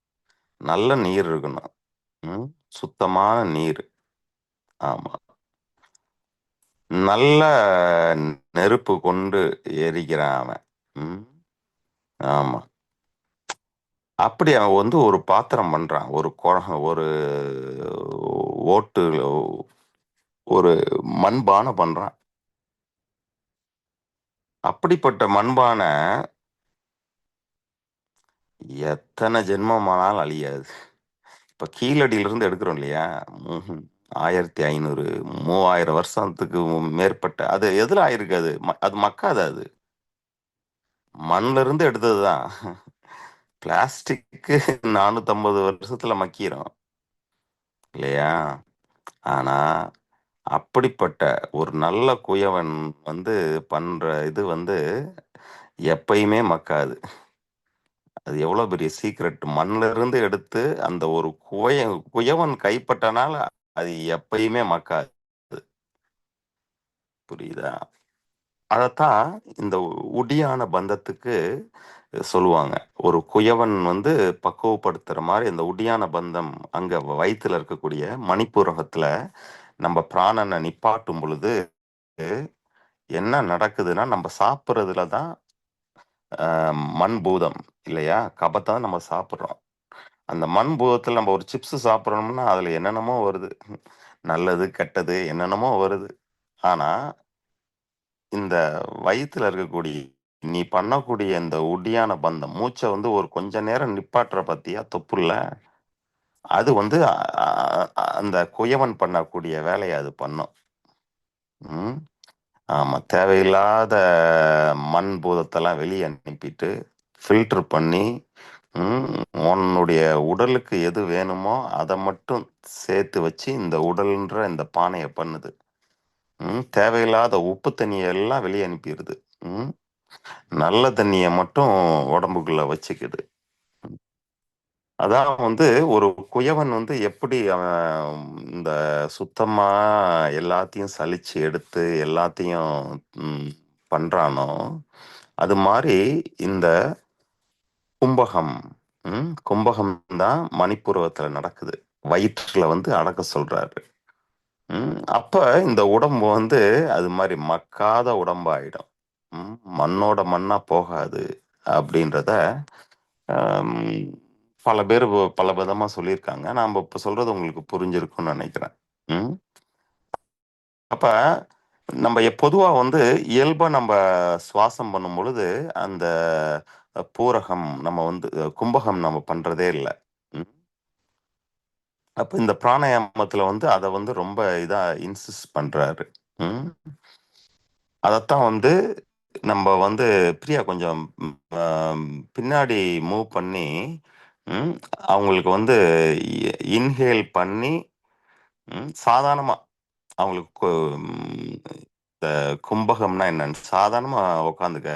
Speaker 2: நல்ல நீர் இருக்கணும். ம். சுத்தமான நீர். ஆமா. நல்ல நெருப்பு கொண்டு எரிக்கிறான் அவன். ம். ஆமா. அப்படி அவன் வந்து ஒரு பாத்திரம் பண்றான். ஒரு ஓட்டு ஒரு மண்பானை பண்றான். அப்படிப்பட்ட மண்பானை எத்தன ஜென்மமானாலும் அழியாது. இப்ப கீழடியிலிருந்து எடுக்கிறோம் இல்லையா? ம்ஹ்ம். 1500, 3000 வருஷத்துக்கு மேற்பட்ட அது எதுல ஆயிருக்கு அது? அது மக்காது அது. மண்ல இருந்து எடுத்தது தான். பிளாஸ்டிக்கு 450 வருஷத்துல மக்கிரும். இல்லையா? ஆனா, அப்படிப்பட்ட ஒரு நல்ல குயவன் வந்து பண்ற இது வந்து எப்பயுமே மக்காது. அது எவ்வளோ பெரிய சீக்ரெட். மண்ல இருந்து எடுத்து அந்த ஒரு குயவன் கைப்பட்டனால அது எப்பயுமே மக்காது. புரியுதா? அதைத்தான் இந்த உடியான பந்தத்துக்கு சொல்லுவாங்க. ஒரு குயவன் வந்து பக்குவப்படுத்துற மாதிரி இந்த உடியான பந்தம் அங்க வயித்துல இருக்கக்கூடிய மணிப்பூரகத்துல நம்ம பிராணனை நிப்பாட்டும் பொழுது என்ன நடக்குதுன்னா, நம்ம சாப்பிட்றதுல தான் மண் பூதம் இல்லையா? கபத்தை நம்ம சாப்பிட்றோம். அந்த மண் பூதத்தில் நம்ம ஒரு சிப்ஸ் சாப்பிட்றோம்னா அதில் என்னென்னமோ வருது. நல்லது கெட்டது என்னென்னமோ வருது. ஆனால் இந்த வயிற்றுல இருக்கக்கூடிய நீ பண்ணக்கூடிய இந்த உடியான பந்தம் மூச்சை வந்து ஒரு கொஞ்ச நேரம் நிப்பாட்டுற பத்தியா தொப்புல அது வந்து அந்த குயவன் பண்ணக்கூடிய வேலையை அது பண்ணும். ம் ஆமா. தேவையில்லாத மண் பூதத்தெல்லாம் வெளியே அனுப்பிட்டு, ஃபில்டர் பண்ணி, ம் உன்னுடைய உடலுக்கு எது வேணுமோ அத மட்டும் சேர்த்து வச்சு, இந்த உடல்ன்ற இந்த பானைய பண்ணுது. தேவையில்லாத உப்பு தண்ணிய எல்லாம் வெளிய அனுப்பிருது. ம். நல்ல தண்ணிய மட்டும் உடம்புக்குள்ள வச்சுக்குது. அதான் வந்து ஒரு குயவன் வந்து எப்படி அவன் இந்த சுத்தமா எல்லாத்தையும் சலிச்சு எடுத்து எல்லாத்தையும் ம், பண்றானோ அது மாதிரி இந்த கும்பகம் கும்பகம் தான் மணிப்பூரகத்துல நடக்குது. வயிற்றுல வந்து அடக்க சொல்றாரு. அப்ப இந்த உடம்பு வந்து அது மாதிரி மக்காத உடம்பாயிடும். மண்ணோட மண்ணா போகாது அப்படின்றத ஆம், பல பேர் பல விதமா சொல்லியிருக்காங்க. நாம இப்ப சொல்றது உங்களுக்கு புரிஞ்சிருக்கும்னு நினைக்கிறேன். ம். அப்ப நம்ம பொதுவா வந்து இயல்பா நம்ம சுவாசம் பண்ணும் பொழுது அந்த பூரகம் நம்ம வந்து கும்பகம் நம்ம பண்றதே இல்லை. அப்ப இந்த பிராணாயாமத்துல வந்து அதை வந்து ரொம்ப இதா இன்சிஸ்ட் பண்றாரு. ம். அதைத்தான் வந்து நம்ம வந்து பிரியா கொஞ்சம் பின்னாடி மூவ் பண்ணி ம், அவங்களுக்கு வந்து இன்ஹேல் பண்ணி சாதாரணமா அவங்களுக்கு இந்த கும்பகம்னா என்னன்னு சாதாரணமா உட்காந்துக்க.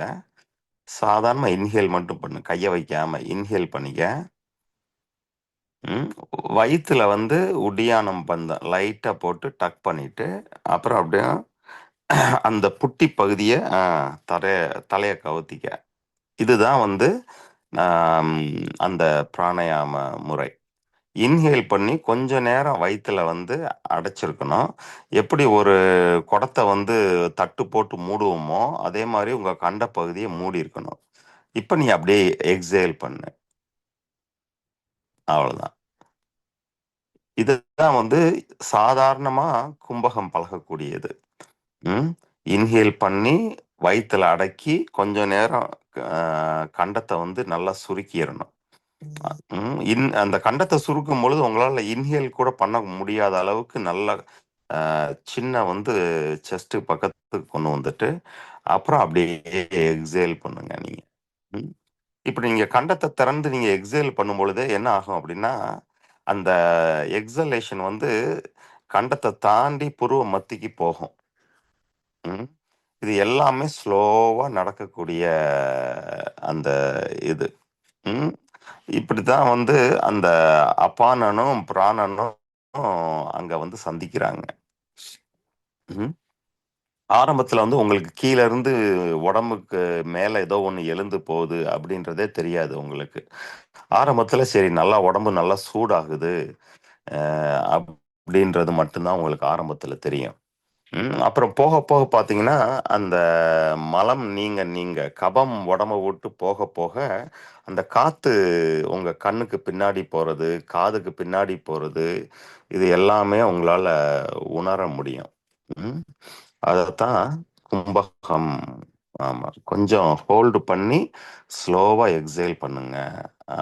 Speaker 2: சாதாரணமா இன்ஹேல் மட்டும் பண்ணு, கையை வைக்காம இன்ஹேல் பண்ணிக்க. வயிற்றுல வந்து உடியானம் பந்தம் லைட்டா போட்டு டக் பண்ணிட்டு அப்புறம் அப்படியே அந்த புட்டி பகுதியை தலைய கவுத்திக்க. இதுதான் வந்து அந்த பிராணாயாம முறை. இன்ஹேல் பண்ணி கொஞ்ச நேரம் வயிற்றுல வந்து அடைச்சிருக்கணும். எப்படி ஒரு குடத்தை வந்து தட்டு போட்டு மூடுவோமோ அதே மாதிரி உங்க கண்ட பகுதியை மூடி இருக்கணும். இப்ப நீ அப்படியே எக்ஸேல் பண்ணு. அவ்வளவுதான். இதுதான் வந்து சாதாரணமா கும்பகம் பழகக்கூடியது. இன்ஹேல் பண்ணி வயிற்றுல அடக்கி கொஞ்ச நேரம் கண்டத்தை வந்து நல்லா சுருக்கிடணும். அந்த கண்டத்தை சுருக்கும் பொழுது உங்களால இன்ஹேல் கூட பண்ண முடியாத அளவுக்கு நல்ல சின்ன வந்து செஸ்ட் பக்கத்துக்கு கொண்டு வந்துட்டு அப்புறம் அப்படியே எக்ஸேல் பண்ணுங்க நீங்க. இப்படி நீங்க கண்டத்தை திறந்து நீங்க எக்ஸேல் பண்ணும் பொழுது என்ன ஆகும் அப்படின்னா அந்த எக்ஸலேஷன் வந்து கண்டத்தை தாண்டி புருவ மத்திக்கு போகும். இது எல்லாமே ஸ்லோவா நடக்கக்கூடிய அந்த இது. இப்படித்தான் வந்து அந்த அப்பானனும் பிராணனும் அங்க வந்து சந்திக்கிறாங்க. ஆரம்பத்துல வந்து உங்களுக்கு கீழ இருந்து உடம்புக்கு மேல ஏதோ ஒண்ணு எழுந்து போகுது அப்படின்றதே தெரியாது உங்களுக்கு. ஆரம்பத்துல சரி நல்லா உடம்பு நல்லா சூடாகுது அப்படின்றது மட்டும்தான் உங்களுக்கு ஆரம்பத்துல தெரியும். அப்புறம் போக போக பார்த்தீங்கன்னா அந்த மலம் நீங்க நீங்க கபம் உடம்ப விட்டு போக போக அந்த காத்து உங்க கண்ணுக்கு பின்னாடி போறது, காதுக்கு பின்னாடி போறது, இது எல்லாமே உங்களால உணர முடியும். அதத்தான் கும்பகம். ஆமா. கொஞ்சம் ஹோல்டு பண்ணி ஸ்லோவா எக்ஸேல் பண்ணுங்க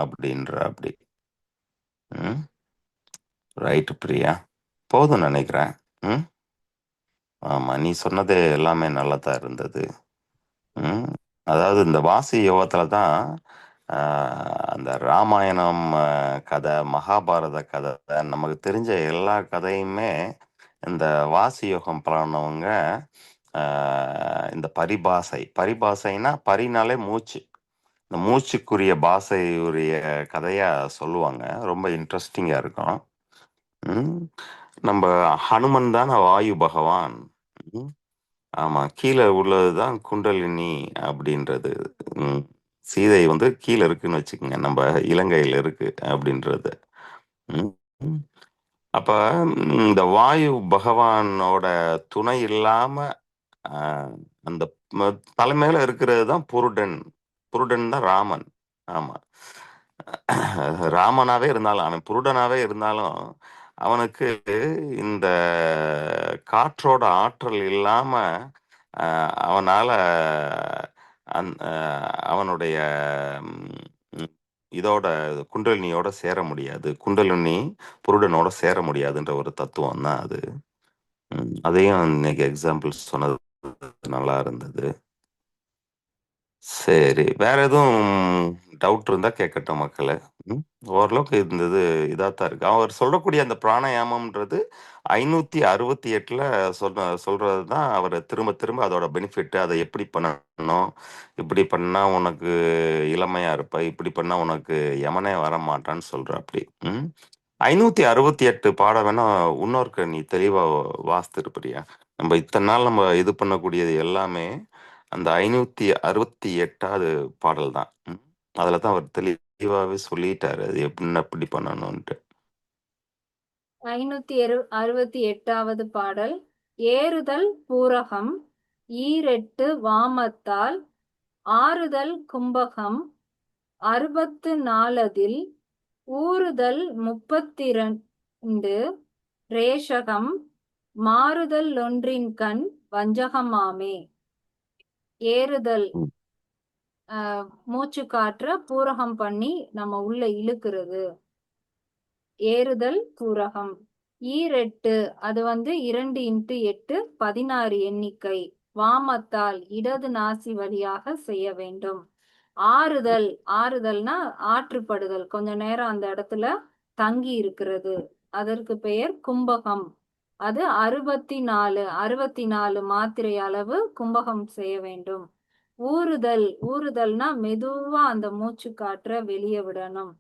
Speaker 2: அப்படின்ற அப்படி. ரைட் பிரியா. போதும் நினைக்கிறேன். ஆமா. நீ சொன்னது எல்லாமே நல்லதா இருந்தது. அதாவது இந்த வாசி யோகத்துல தான் அந்த ராமாயணம் கதை, மகாபாரத கதை, நமக்கு தெரிஞ்ச எல்லா கதையுமே இந்த வாசி யோகம் பழனவங்க இந்த பரிபாசைனா பரினாலே மூச்சு. இந்த மூச்சுக்குரிய பாஷையுரிய கதையா சொல்லுவாங்க. ரொம்ப இன்ட்ரெஸ்டிங்கா இருக்கும். நம்ம ஹனுமன் தான வாயு பகவான். ஆமா. கீழ உள்ளதுதான் குண்டலினி அப்படின்றது. ம். சீதை வந்து கீழ இருக்குன்னு வச்சுக்கங்க. நம்ப இலங்கையில இருக்கு அப்படின்றது. ம். ம். அப்ப இந்த வாயு பகவானோட துணை இல்லாம அ அந்த தலை மேல இருக்கிறது தான் புருடன். புருடன் தான் ராமன். ஆமா. ராமனாவே இருந்தாலும், அவன் புருடனாவே இருந்தாலும், அவனுக்கு இந்த காற்றோட ஆற்றல் இல்லாம, அவனால அவனுடைய ம், ம், இதோட குண்டலினியோட சேர முடியாது. குண்டலினி புருடனோட சேர முடியாதுன்ற ஒரு தத்துவம் தான் அது. அதையும் இன்னைக்கு எக்ஸாம்பிள் சொன்னது நல்லா இருந்தது. சரி. வேற எதுவும் டவுட் இருந்தா கேட்கட்டும் மக்களே. ம். ஓரளவுக்கு இந்த இது இதாத்தான் இருக்கு. அவர் சொல்லக்கூடிய அந்த பிராணாயாமம்ன்றது 568ல சொல்றது தான் அவரு திரும்ப திரும்ப அதோட பெனிஃபிட், அத எப்படி பண்ணணும், இப்படி பண்ணா உனக்கு இளமையா இருப்ப, இப்படி பண்ணா உனக்கு யமனே வரமாட்டான்னு சொல்றாப்படி. ம். 568 பாடம் வேணா இன்னொருக்க நீ தெளிவா வாசித்திருப்பியா? நம்ம இத்தனை நாள் நம்ம இது பண்ணக்கூடியது எல்லாமே அந்த 568வது பாடல் தான். அதுல தான் அவர் தெளிவாவே சொல்லிட்டாரு. அது எப்படின்னு அப்படி பண்ணணும்ன்ட்டு.
Speaker 1: 568வது பாடல். ஏறுதல் பூரகம் ஈரெட்டு வாமத்தால் ஆறுதல் கும்பகம் 64 ஊறுதல் 32 ரேஷகம் மாறுதல் ஒன்றின்கண் வஞ்சகமாமே. ஏறுதல்
Speaker 2: ம்.
Speaker 1: மூச்சு காற்ற பூரகம் பண்ணி நம்ம உள்ள இழுக்கிறது. ஏறுதல் பூரகம். ஈரெட்டு அது வந்து 2 × 8 16 எண்ணிக்கை. வாமத்தால் இடது நாசி வழியாக செய்ய வேண்டும். ஆறுதல் ஆறுதல்னா ஆற்றுப்படுதல், கொஞ்ச நேரம் அந்த இடத்துல தங்கி இருக்கிறது, அதற்கு பெயர் கும்பகம். அது 64 மாத்திரை அளவு கும்பகம் செய்ய வேண்டும். ஊறுதல் ஊறுதல்னா மெதுவா அந்த மூச்சு காற்ற வெளியே விடணும்.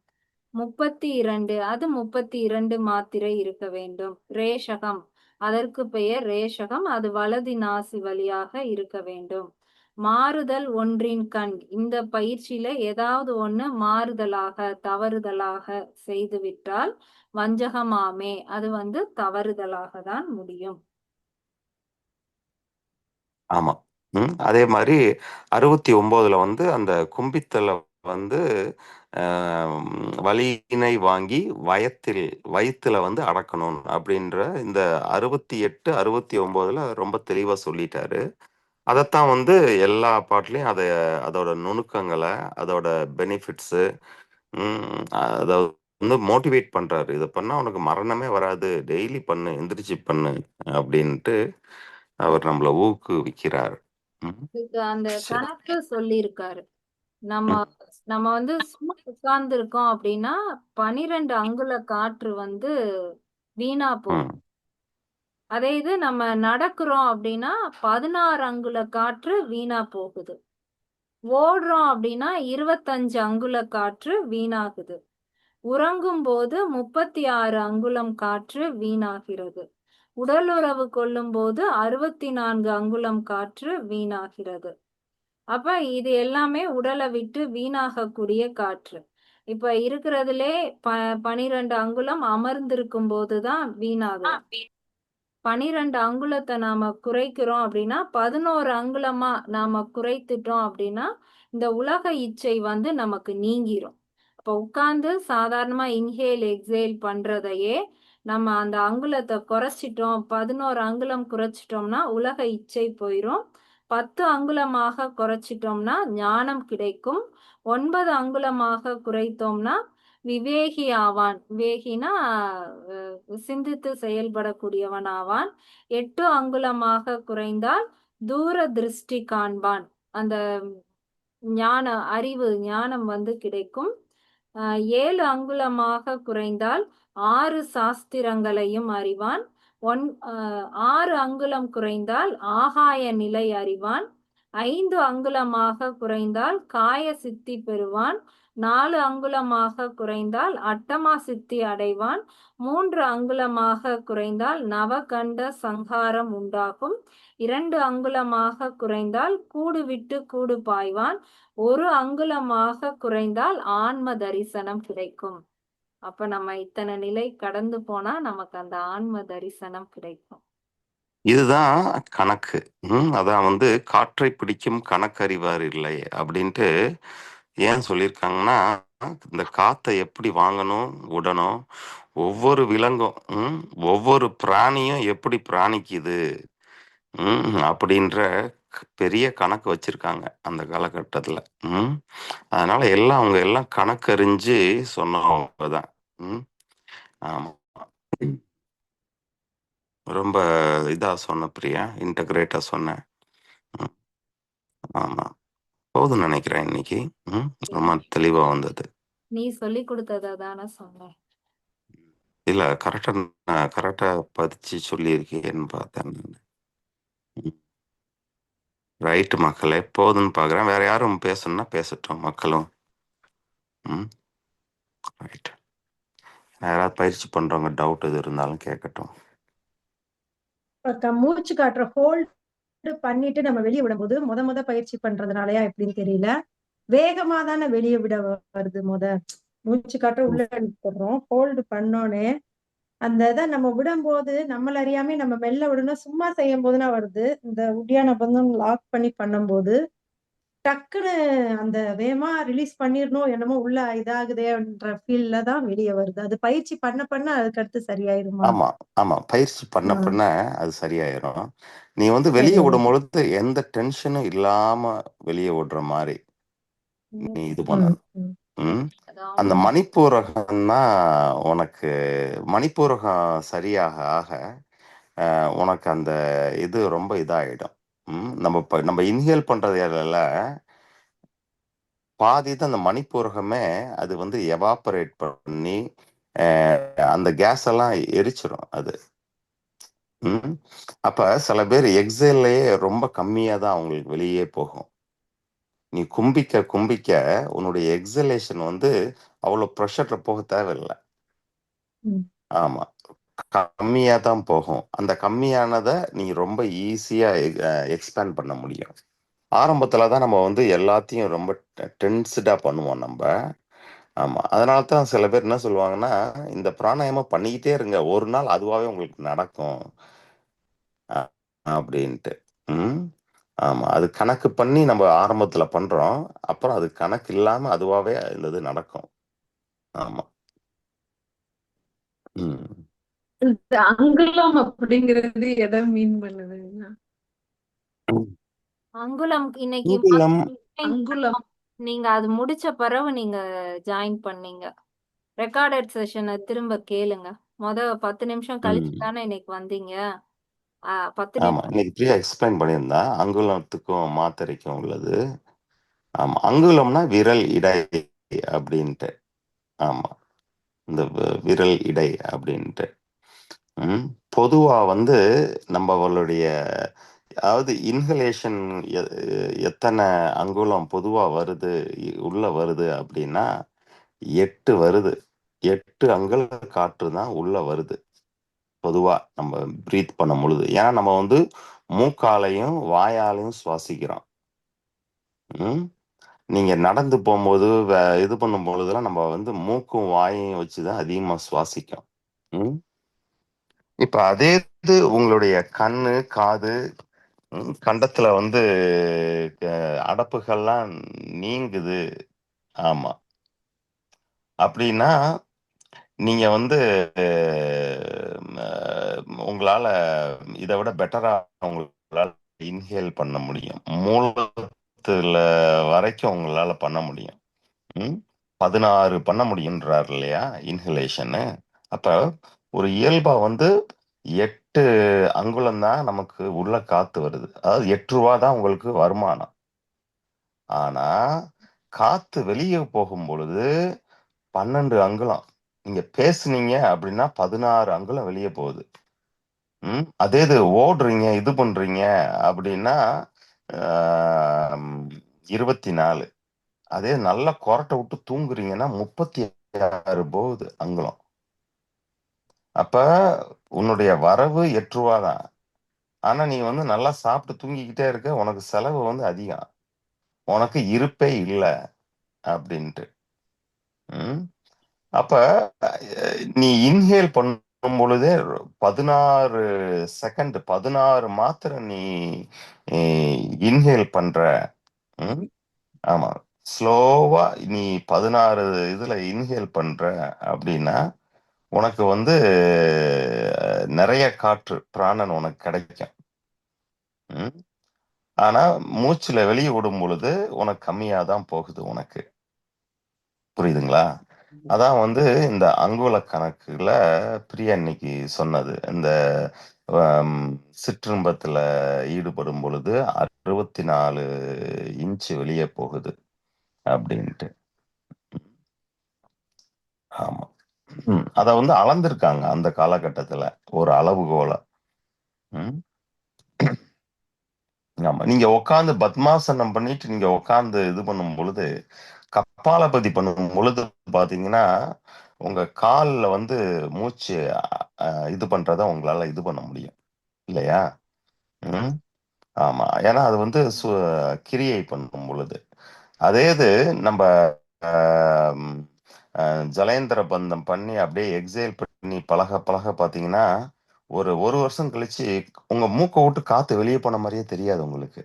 Speaker 1: 32 அது 32 மாத்திரை இருக்க வேண்டும். ரேஷகம் அதற்கு பெயர் ரேஷகம், அது வலது நாசி வழியாக இருக்க வேண்டும். மாறுதல் ஒன்றின் கண், இந்த பயிற்சியில ஏதாவது ஒண்ணு மாறுதலாக தவறுதலாக செய்துவிட்டால் வஞ்சகமாமே, அது வந்து தவறுதலாக தான் முடியும்.
Speaker 2: ஆமா. அதே மாதிரி 69ல வந்து அந்த கும்பித்தல வந்து வலியினை வாங்கி வயித்துல வந்து அடக்கணும் அப்படின்ற இந்த 68, 69ல ரொம்ப தெளிவா சொல்லிட்டாரு. அதைத்தான் வந்து எல்லா பாட்டுலயும் அதோட நுணுக்கங்களை, அதோட பெனிஃபிட்ஸு, அதை வந்து மோட்டிவேட் பண்றாரு. இதை பண்ணா உனக்கு மரணமே வராது, டெய்லி பண்ணு, எந்திரிச்சு பண்ணு அப்படின்ட்டு அவர் நம்மள ஊக்குவிக்கிறார்.
Speaker 1: இதுக்கு அந்த
Speaker 2: சரி.
Speaker 1: கணக்கு சொல்லியிருக்காரு. நம்ம
Speaker 2: ம்,
Speaker 1: நம்ம வந்து சும்மா உட்கார்ந்து இருக்கோம் அப்படின்னா 12 அங்குல காற்று வந்து வீணா போகும்.
Speaker 2: ம்,
Speaker 1: அதே இது நம்ம நடக்கிறோம் அப்படின்னா 16 அங்குல காற்று வீணா போகுது. ஓடுறோம் அப்படின்னா 25 அங்குல காற்று வீணாகுது. உறங்கும் போது 36 அங்குலம் காற்று வீணாகிறது. உடலுறவு கொள்ளும் போது 64 அங்குலம் காற்று வீணாகிறது. அப்ப இது எல்லாமே உடலை விட்டு வீணாகக்கூடிய காற்று. இப்ப இருக்கிறதுலே 12 அங்குலம் அமர்ந்திருக்கும் போதுதான் வீணாகுது. 12 அங்குலத்தை நாம குறைக்கிறோம் அப்படின்னா 11 அங்குலமா நாம குறைத்துட்டோம் அப்படின்னா இந்த உலக இச்சை வந்து நமக்கு நீங்கிரும். அப்ப உட்கார்ந்து சாதாரணமா இன்ஹேல் எக்ஸேல் பண்றதையே நம்ம அந்த அங்குலத்தை குறைச்சிட்டோம், 11 அங்குலம் குறைச்சிட்டோம்னா உலக இச்சை போயிரும். 10 அங்குலமாக குறைச்சிட்டோம்னா ஞானம் கிடைக்கும். 9 அங்குலமாக குறைத்தோம்னா விவேகி ஆவான். விவேகினா சிந்தித்து செயல்படக்கூடியவன் ஆவான். 8 அங்குலமாக குறைந்தால் தூர திருஷ்டி காண்பான். அந்த ஞானம் வந்து கிடைக்கும். 7 அங்குலமாக குறைந்தால் 6 சாஸ்திரங்களையும் அறிவான். 6 அங்குலம் குறைந்தால் ஆகாய நிலை அறிவான். 5 அங்குலமாக குறைந்தால் காய சித்தி பெறுவான். 4 அங்குலமாக குறைந்தால் அட்டமா சித்தி அடைவான். 3 அங்குலமாக குறைந்தால் நவகண்ட சங்காரம் உண்டாகும். 2 அங்குலமாக குறைந்தால் கூடு விட்டு கூடு பாய்வான். 1 அங்குலமாக குறைந்தால் ஆன்ம தரிசனம் கிடைக்கும். அப்ப நம்ம இத்தனை நிலை கடந்து போனா நமக்கு அந்த ஆன்ம தரிசனம் கிடைக்கும்.
Speaker 2: இதுதான் கணக்கு. அதான் வந்து காற்றை பிடிக்கும் கணக்கறிவார் இல்லை அப்படின்ட்டு ஏன் சொல்லியிருக்காங்கன்னா, இந்த காத்தை எப்படி வாங்கணும், விடணும், ஒவ்வொரு விலங்கும், ஒவ்வொரு பிராணியும் எப்படி பிராணிக்குது, அப்படின்ற பெரிய கணக்கு வச்சிருக்காங்க அந்த காலகட்டத்துல. அதனால எல்லாம் அவங்க எல்லாம் கணக்கறிஞ்சு சொன்னவங்க தான். ஆமா. ரொம்ப இதா சொன்ன பிரியா, இன்டகிரேட்டா சொன்னேன். ஆமா, போதும்னு நினைக்கிறேன் இன்னைக்கு. ரொம்ப தெளிவா வந்தது.
Speaker 1: நீ சொல்லி கொடுத்ததை தானே சொன்னேன்.
Speaker 2: இல்ல, கரெக்டா பதிச்சு சொல்லியிருக்கேன்னு பார்த்தேன். ரைட்டு மக்களே, போதும்னு பார்க்குறேன். வேற யாரும் பேசணும்னா பேசட்டும் மக்களும். ரைட். யாராவது பயிற்சி பண்றவங்க டவுட் எது இருந்தாலும் கேட்கட்டும்.
Speaker 3: மூச்சு காட்டுற ஹோல்டு பண்ணிட்டு நம்ம வெளியே விடும்போது முத பயிற்சி பண்றதுனாலயா எப்படின்னு தெரியல, வேகமா தானே வெளியே விட வருது. மூச்சு காட்டுற உள்ள எடுத்துடுறோம், ஹோல்டு பண்ணோன்னே அந்த இதை நம்ம விடும்போது நம்மள அறியாமே நம்ம மெல்ல விடணும். சும்மா செய்யும் போதுனா வருது. இந்த உடியான பந்தம் லாக் பண்ணி பண்ணும்போது டக்குன்னு அந்த வேகமா ரிலீஸ் பண்ணிடணும், என்னமோ உள்ள இதாகுதேன்ற ஃபீல்ல தான் வெளியே வருது. அது பயிற்சி பண்ண பண்ண அதுக்கு அடுத்து சரியாயிருமா?
Speaker 2: ஆமா, பயிற்சி பண்ண அது சரியாயிரும். நீ வந்து வெளியே விடும் பொழுது எந்த டென்ஷனும் இல்லாம வெளியே விடுற மாதிரி நீ இது பண்ணணும். அந்த மணிப்பூரகம் தான் உனக்கு, மணிப்பூரகம் சரியாக ஆக உனக்கு அந்த இது ரொம்ப இதாயிடும். நம்ம இன்ஹேல் பண்றதுல பாதி தான் அந்த மணிப்பூரகமே அது வந்து எவாப்பரேட் பண்ணி அந்த கேஸ் எல்லாம் எரிச்சிரும் அது. அப்ப சில பேர் எக்ஸைல்லையே ரொம்ப கம்மியா தான் அவங்களுக்கு வெளியே போகும். நீ கும்பிக்க உன்னுடைய எக்ஸலேஷன் வந்து அவ்வளவு ப்ரெஷர்ல போக தேவையில்லை. ஆமா, கம்மியா தான் போகும். அந்த கம்மியானதை நீ ரொம்ப ஈஸியா எக்ஸ்பேண்ட் பண்ண முடியும். ஆரம்பத்துல தான் நம்ம வந்து எல்லாத்தையும் ரொம்ப டென்ஸ்டா பண்ணுவோம் நம்ம. ஆமா, அதனால தான் சில பேர் என்ன சொல்லுவாங்கன்னா, இந்த பிராணாயாமம் பண்ணிக்கிட்டே இருங்க, ஒரு நாள் அதுவாவே உங்களுக்கு நடக்கும் அப்படின்ட்டு. ஆமா, அது கணக்கு பண்ணி நம்ம ஆரம்பத்துல பண்றோம், அப்புறம் அது கணக்கு இல்லாம அதுவாவே இந்த இது நடக்கும். ஆமா.
Speaker 4: அங்குலம் அப்படிங்கிறது எதை மீன் பண்ணுதுன்னா?
Speaker 1: அங்குலம் இன்னைக்கு
Speaker 4: அங்குலம்
Speaker 1: நீங்க அது முடிச்ச பிறகு நீங்க ஜாயின் பண்ணீங்க. ரெக்கார்டட் செஷனை திரும்ப கேளுங்க. 10 நிமிஷம் கழிச்சு தானே இன்னைக்கு வந்தீங்க. 10
Speaker 2: ஆமா, இன்னைக்கு பிரியா எக்ஸ்பிளைன் பண்ணியிருந்தா அங்குலத்துக்கும் மாத்திரைக்கும் உள்ளது. ஆமா, அங்குலம்னா விரல் இடை அப்படின்ட்டு. ஆமா, இந்த விரல் இடை அப்படின்ட்டு. பொதுவா வந்து நம்மளுடைய, அதாவது இன்ஹலேஷன் எத்தனை அங்குலம் பொதுவா வருது உள்ள வருது அப்படின்னா 8 வருது. 8 அங்குல காற்று தான் உள்ள வருது பொதுவா நம்ம பிரீத் பண்ணும் பொழுது. ஏன்னா நம்ம வந்து மூக்காலையும் வாயாலையும் சுவாசிக்கிறோம். நீங்க நடந்து போகும்போது இது பண்ணும் பொழுதுலாம் நம்ம வந்து மூக்கும் வாயையும் வச்சுதான் அதிகமா சுவாசிக்கும். இப்ப அதே இது உங்களுடைய கண்ணு, காது, கண்டத்துல வந்து அடப்புகள்லாம் நீங்குது. ஆமா, அப்படின்னா நீங்க வந்து உங்களால இதை விட பெட்டரா உங்களால இன்ஹேல் பண்ண முடியும். மூலத்துல வரைக்கும் உங்களால பண்ண முடியும். 16 பண்ண முடியுன்றார் இல்லையா இன்ஹலேஷன். அப்ப ஒரு இயல்பா வந்து 8 அங்குலம் தான் நமக்கு உள்ள காத்து வருது. அதாவது 8 ரூபா தான் உங்களுக்கு வருமானம். ஆனா காத்து வெளியே போகும் பொழுது 12 அங்குலம். நீங்க பேசுனீங்க அப்படின்னா 16 அங்குலம் வெளியே போகுது. அதே இது ஓடுறீங்க, இது பண்றீங்க அப்படின்னா 24. அதே நல்லா கொரட்டை விட்டு தூங்குறீங்கன்னா 36 போகுது அங்குலம். அப்ப உன்னுடைய வரவு 8 ரூபா தான். ஆனா நீ வந்து நல்லா சாப்பிட்டு தூங்கிக்கிட்டே இருக்க, உனக்கு செலவு வந்து அதிகம். உனக்கு இருப்பே இல்லை அப்படின்ட்டு. அப்ப நீ இன்ஹேல் பண்ணும் பொழுதே 16 செகண்ட் 16 மாத்திரை நீ இன்ஹேல் பண்ற. ஆமா, ஸ்லோவா நீ 16 இதுல இன்ஹேல் பண்ற அப்படின்னா உனக்கு வந்து நிறைய காற்று பிராணன் உனக்கு கிடைக்கும். ஆனா மூச்சுல வெளியே விடும் பொழுது உனக்கு கம்மியா தான் போகுது உனக்கு. புரியுதுங்களா? அதான் வந்து இந்த அங்குல கணக்குல பிரியா இன்னைக்கு சொன்னது. இந்த சிற்றின்பத்துல ஈடுபடும் பொழுது 64 இன்ச்சு வெளியே போகுது அப்படின்ட்டு. ஆமா, அத வந்து அளந்திருக்காங்க அந்த காலகட்டத்துல ஒரு அளவுகோல. ஆமா, நீங்க உட்காந்து பத்மாசனம் பண்ணிட்டு நீங்க உட்காந்து இது பண்ணும் பொழுது, கபாலபதி பண்ணும் பொழுது பாத்தீங்கன்னா உங்க கால்ல வந்து மூச்சு இது பண்றத உங்களால இது பண்ண முடியும் இல்லையா? ஆமா, ஏன்னா அது வந்து கிரியை பண்ணும் பொழுது. அதே இது நம்ம ஜலேந்திர பந்தம் பண்ணி அப்படியே எக்ஸைல் பண்ணி பழக பழக பாத்தீங்கன்னா ஒரு வருஷம் கழிச்சு உங்க மூக்கை விட்டு காத்து வெளியே போன மாதிரியே தெரியாது உங்களுக்கு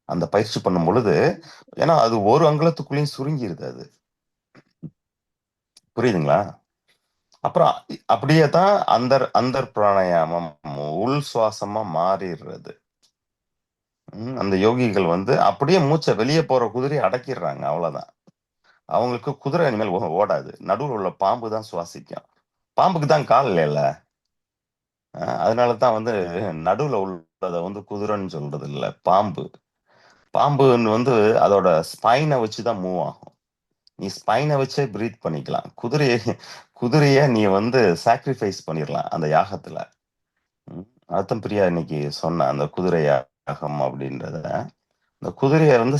Speaker 2: அந்த பயிற்சி பண்ணும் பொழுது. ஏன்னா அது ஒரு அங்குலத்துக்குள்ளேயும் சுருங்கிருது அது. புரியுதுங்களா? அப்புறம் அப்படியே தான் அந்த பிராணாயாமம் உள் சுவாசமா மாறிடுறது. அந்த யோகிகள் வந்து அப்படியே மூச்சை வெளியே போற குதிரையை அடக்கிடுறாங்க, அவ்வளவுதான். அவங்களுக்கு குதிரை இனிமேல் ஓடாது, நடுவில் உள்ள பாம்பு தான் சுவாசிக்கும். பாம்புக்கு தான் கால் இல்லைல்ல, அதனாலதான் வந்து நடுவுல உள்ளத வந்து குதிரைன்னு சொல்றது இல்ல, பாம்பு. பாம்புன்னு வந்து அதோட ஸ்பைனை வச்சுதான் மூவ் ஆகும். நீ ஸ்பைனை வச்சே பிரீத் பண்ணிக்கலாம். குதிரைய நீ வந்து சாக்ரிஃபைஸ் பண்ணிடலாம் அந்த யாகத்துல. அர்த்தம் பிரியா இன்னைக்கு சொன்ன அந்த குதிரை யாகம் அப்படின்றத, இந்த குதிரையை வந்து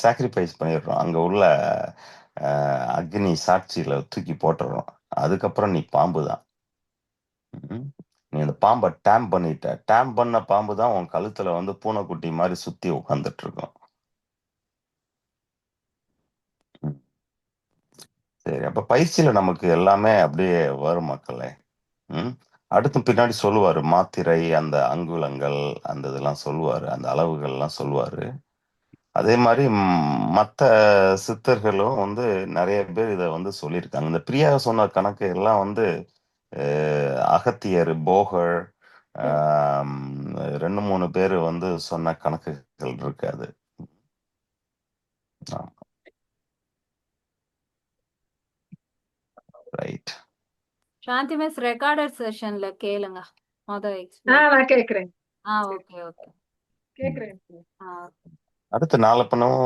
Speaker 2: சாக்ரிஃபைஸ் பண்ணிடுறோம், அங்க உள்ள அக்னி சாட்சியில தூக்கி போட்டுடுறோம். அதுக்கப்புறம் நீ பாம்பு தான். நீ அந்த பாம்பை டேம் பண்ண பாம்பு தான் உன் கழுத்துல வந்து பூனைக்குட்டி மாதிரி சுத்தி உட்காந்துட்டு இருக்கும். சரி, அப்ப பயிற்சியில நமக்கு எல்லாமே அப்படியே வரும் மக்களே. அடுத்து பின்னாடி சொல்லுவாரு மாத்திரை, அந்த அங்குலங்கள், அந்த இதெல்லாம் சொல்லுவாரு, அந்த அளவுகள் எல்லாம் சொல்லுவாரு. அதே மாதிரி மற்ற சித்தர்களும் வந்து நிறைய பேர் இதை வந்து சொல்லியிருக்காங்க. இந்த பிரியா சொன்ன கணக்கு எல்லாம் வந்து அகத்தியர், போகர், 2-3 பேர் வந்து சொன்ன கணக்குகள் இருக்காது. ரைட்.
Speaker 1: சாந்தி மிஸ் ரெக்கார்டட் செஷன்ல கேளுங்க
Speaker 4: நான் கேக்குறேன்.
Speaker 1: ஓகே ஓகே
Speaker 4: கேக்குறேன்.
Speaker 2: அடுத்த நாளப்பனும்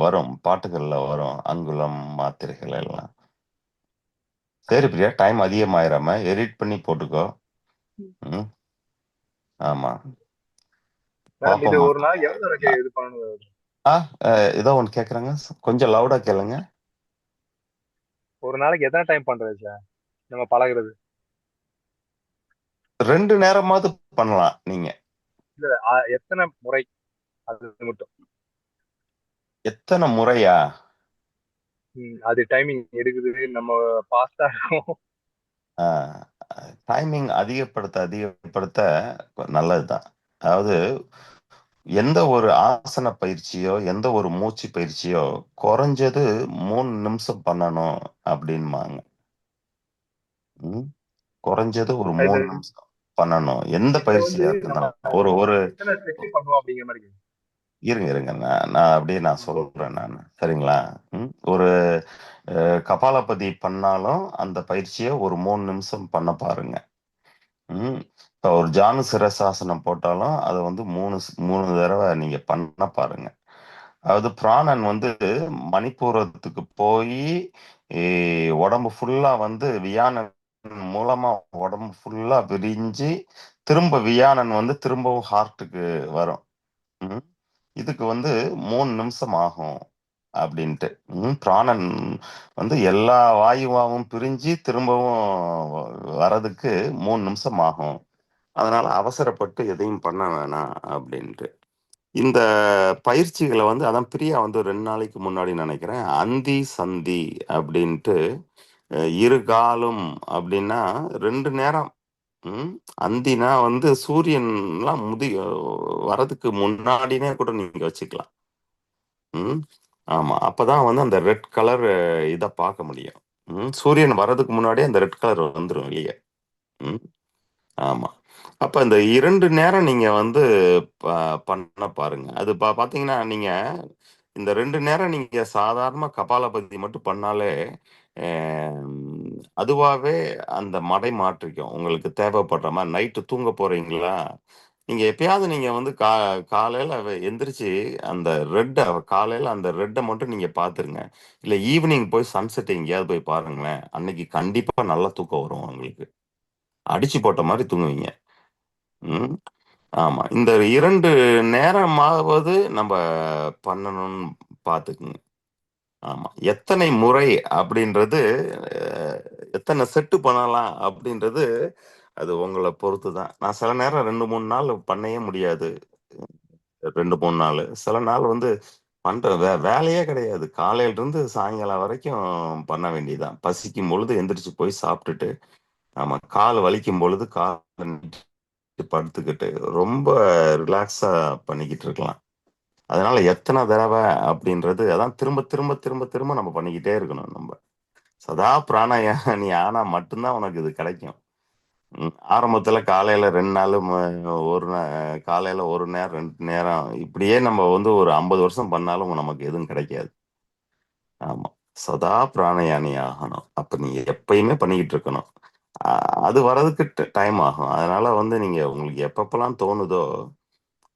Speaker 2: வரும், பாட்டுகள்ல வரும் அங்குலம் மாத்திரைகள் எல்லாம். சரி பிரியா, டைம் அதிகமாயிராம எடிட் பண்ணி போட்டுக்கோ. ஆமா,
Speaker 5: இது ஒரு நாள் எவ்வளவு இது பண்ணணும்?
Speaker 2: ஏதோ ஒன்று கேக்குறாங்க, கொஞ்சம் லவுடா கேளுங்க.
Speaker 5: ஒரு நாளைக்கு எத்தனை டைம் பண்றது சார் நம்ம பழகுறது?
Speaker 2: 2 நேரமாவது பண்ணலாம் நீங்க.
Speaker 5: இல்ல, எத்தனை முறை அது மட்டும்?
Speaker 2: எத்தனை முறையா?
Speaker 5: அது டைமிங் எடுக்குது, நம்ம ஃபாஸ்டா இருக்கும்.
Speaker 2: டைமிங் அதிகப்படுத்த நல்லதுதான். அதாவது எந்த ஒரு ஆசன பயிற்சியோ எந்த ஒரு மூச்சு பயிற்சியோ குறைஞ்சது 3 நிமிஷம் பண்ணணும் அப்படின்பாங்க. குறைஞ்சது ஒரு 3 நிமிஷம் பண்ணணும் எந்த பயிற்சியா இருந்தாலும். ஒரு இருங்க நான் அப்படியே நான் சொல்றேன் நான், சரிங்களா? ஒரு கபாலபதி பண்ணாலும் அந்த பயிற்சியை ஒரு 3 நிமிஷம் பண்ண பாருங்க. இப்போ ஒரு ஜானு சிரசாசனம் போட்டாலும் அதை வந்து 3 தடவை நீங்க பண்ண பாருங்க. அதாவது பிராணன் வந்து மணிப்பூரத்துக்கு போய் உடம்பு ஃபுல்லா வந்து வியான மூலமா உடம்பு ஃபுல்லா விரிஞ்சு திரும்ப வியானன் வந்து திரும்பவும் ஹார்ட்டுக்கு வரும். இதுக்கு வந்து 3 நிமிஷம் ஆகும் அப்படின்ட்டு. பிராணன் வந்து எல்லா வாயுவாவும் பிரிஞ்சு திரும்பவும் வரதுக்கு 3 நிமிஷம் ஆகும். அதனால அவசரப்பட்டு எதையும் பண்ண வேணாம் அப்படின்ட்டு. இந்த பயிற்சிகளை வந்து அதான் பிரியா வந்து 2 நாளைக்கு முன்னாடி நினைக்கிறேன் அந்தி சந்தி அப்படின்ட்டு இருகாலும் அப்படின்னா 2 நேரம். அந்தினா வந்து சூரியன்லாம் வரதுக்கு முன்னாடினே கூட நீங்க வச்சுக்கலாம். ஆமா அப்பதான் வந்து அந்த ரெட் கலர் இதை பார்க்க முடியும். சூரியன் வர்றதுக்கு முன்னாடியே அந்த ரெட் கலர் வந்துடும் வெளியே. ஆமா அப்ப இந்த 2 நேரம் நீங்க வந்து பண்ண பாருங்க. அது பாத்தீங்கன்னா நீங்க இந்த 2 நேரம் நீங்க சாதாரண கபாலபதி மட்டும் பண்ணாலே அதுவாகவே அந்த மடை மாற்றிக்கும். உங்களுக்கு தேவைப்படுற மாதிரி நைட்டு தூங்க போறீங்களா, நீங்க எப்பயாவது நீங்க வந்து காலையில எந்திரிச்சு அந்த காலையில அந்த ரெட்டை மட்டும் நீங்க பாத்துருங்க. இல்ல ஈவினிங் போய் சன்செட் எங்கேயாவது போய் பாருங்களேன். அன்னைக்கு கண்டிப்பா நல்ல தூக்கம் வரும் உங்களுக்கு. அடிச்சு போட்ட மாதிரி தூங்குவீங்க. ஆமா இந்த 2 நேரமாவது நம்ம பண்ணணும்னு பாத்துக்குங்க. ஆமா எத்தனை முறை அப்படின்றது எத்தனை செட்டு பண்ணலாம் அப்படின்றது அது உங்களை பொறுத்து தான். நான் சில நேரம் 2-3 நாள் பண்ணவே முடியாது. 2-3 நாள் சில நாள் வந்து பண்ற வேலையே கிடையாது. காலையில இருந்து சாயங்காலம் வரைக்கும் பண்ண வேண்டியதுதான். பசிக்கும் பொழுது எந்திரிச்சு போய் சாப்பிட்டுட்டு ஆமா கால் வலிக்கும் பொழுது கால் படுத்துக்கிட்டு ரொம்ப ரிலாக்ஸா பண்ணிக்கிட்டு இருக்கலாம். அதனால எத்தனை தடவை அப்படின்றது அதான் திரும்ப திரும்ப திரும்ப திரும்ப நம்ம பண்ணிக்கிட்டே இருக்கணும். நம்ம சதா பிராணாயாமி ஆனா மட்டும்தான் உனக்கு இது கிடைக்கும். ஆரம்பத்துல காலையில 2 நாள் காலையில 1 நேரம் 2 நேரம் இப்படியே நம்ம வந்து ஒரு 50 வருஷம் பண்ணாலும் நமக்கு எதுவும் கிடைக்காது. ஆமா சதா பிராணயாமி ஆகணும். அப்ப நீங்க எப்பயுமே பண்ணிக்கிட்டு இருக்கணும். அது வர்றதுக்கு டைம் ஆகும். அதனால வந்து நீங்க உங்களுக்கு எப்பப்பெல்லாம் தோணுதோ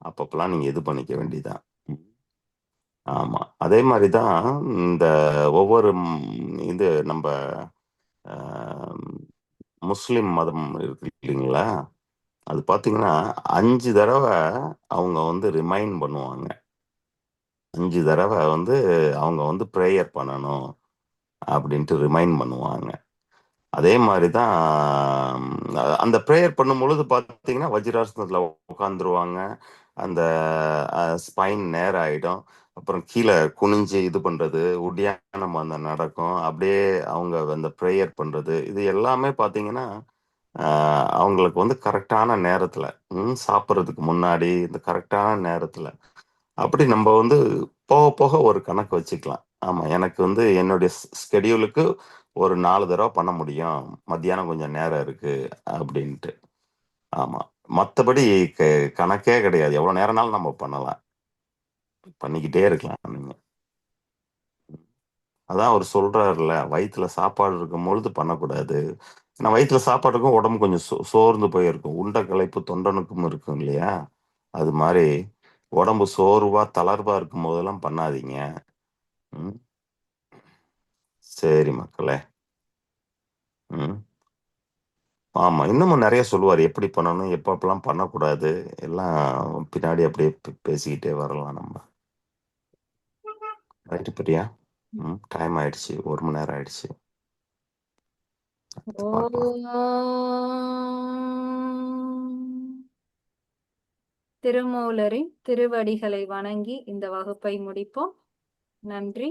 Speaker 2: அப்பப்பெல்லாம் நீங்க இது பண்ணிக்க வேண்டியதுதான். ஆமா அதே மாதிரிதான் இந்த ஒவ்வொரு இது நம்ம முஸ்லிம் மதம் இருக்கு இல்லைங்களா, அது பாத்தீங்கன்னா 5 தடவை அவங்க வந்து ரிமைண்ட் பண்ணுவாங்க. 5 தடவை வந்து அவங்க வந்து ப்ரேயர் பண்ணணும் அப்படின்ட்டு ரிமைண்ட் பண்ணுவாங்க. அதே மாதிரிதான் அந்த ப்ரேயர் பண்ணும் பொழுது பாத்தீங்கன்னா வஜ்ராசனத்துல உட்காந்துருவாங்க. அந்த ஸ்பைன் நேர் ஆயிடும். அப்புறம் கீழே குனிஞ்சு இது பண்றது, உடியானம் அந்த நடக்கும். அப்படியே அவங்க அந்த ப்ரேயர் பண்றது இது எல்லாமே பாத்தீங்கன்னா அவங்களுக்கு வந்து கரெக்டான நேரத்துல சாப்பிட்றதுக்கு முன்னாடி இந்த கரெக்டான நேரத்துல அப்படி நம்ம வந்து போக போக ஒரு கணக்கு வச்சுக்கலாம். ஆமா எனக்கு வந்து என்னுடைய ஸ்கெடியூலுக்கு ஒரு 4 தடவை பண்ண முடியும், மத்தியானம் கொஞ்சம் நேரம் இருக்கு அப்படின்ட்டு. ஆமா மற்றபடி கணக்கே கிடையாது. எவ்வளவு நேரம்னாலும் நம்ம பண்ணலாம், பண்ணிக்கிட்டே இருக்கலாம் நீங்க. அதான் அவர் சொல்றாருல, வயிற்றுல சாப்பாடு இருக்கும் பொழுது பண்ணக்கூடாது. ஏன்னா வயிற்றுல சாப்பாடு இருக்கும், உடம்பு கொஞ்சம் சோர்ந்து போயிருக்கும். உண்ட களைப்பு தொண்டனுக்கும் இருக்கும் இல்லையா, அது மாதிரி உடம்பு சோர்வா தளர்வா இருக்கும் போதெல்லாம் பண்ணாதீங்க. சரி மக்களே. ஆமா இன்னமும் நிறைய சொல்லுவார் எப்படி பண்ணணும் எப்பப்பெல்லாம் பண்ணக்கூடாது எல்லாம் பின்னாடி அப்படியே பேசிக்கிட்டே வரலாம் நம்ம. ரைட்டு பிரியா? டைம் ஆயிடுச்சு, 1 மணி நேரம் ஆயிடுச்சு. பார்க்கலாம்.
Speaker 1: திருமூலரின் திருவடிகளை வணங்கி இந்த வகுப்பை முடிப்போம். நன்றி.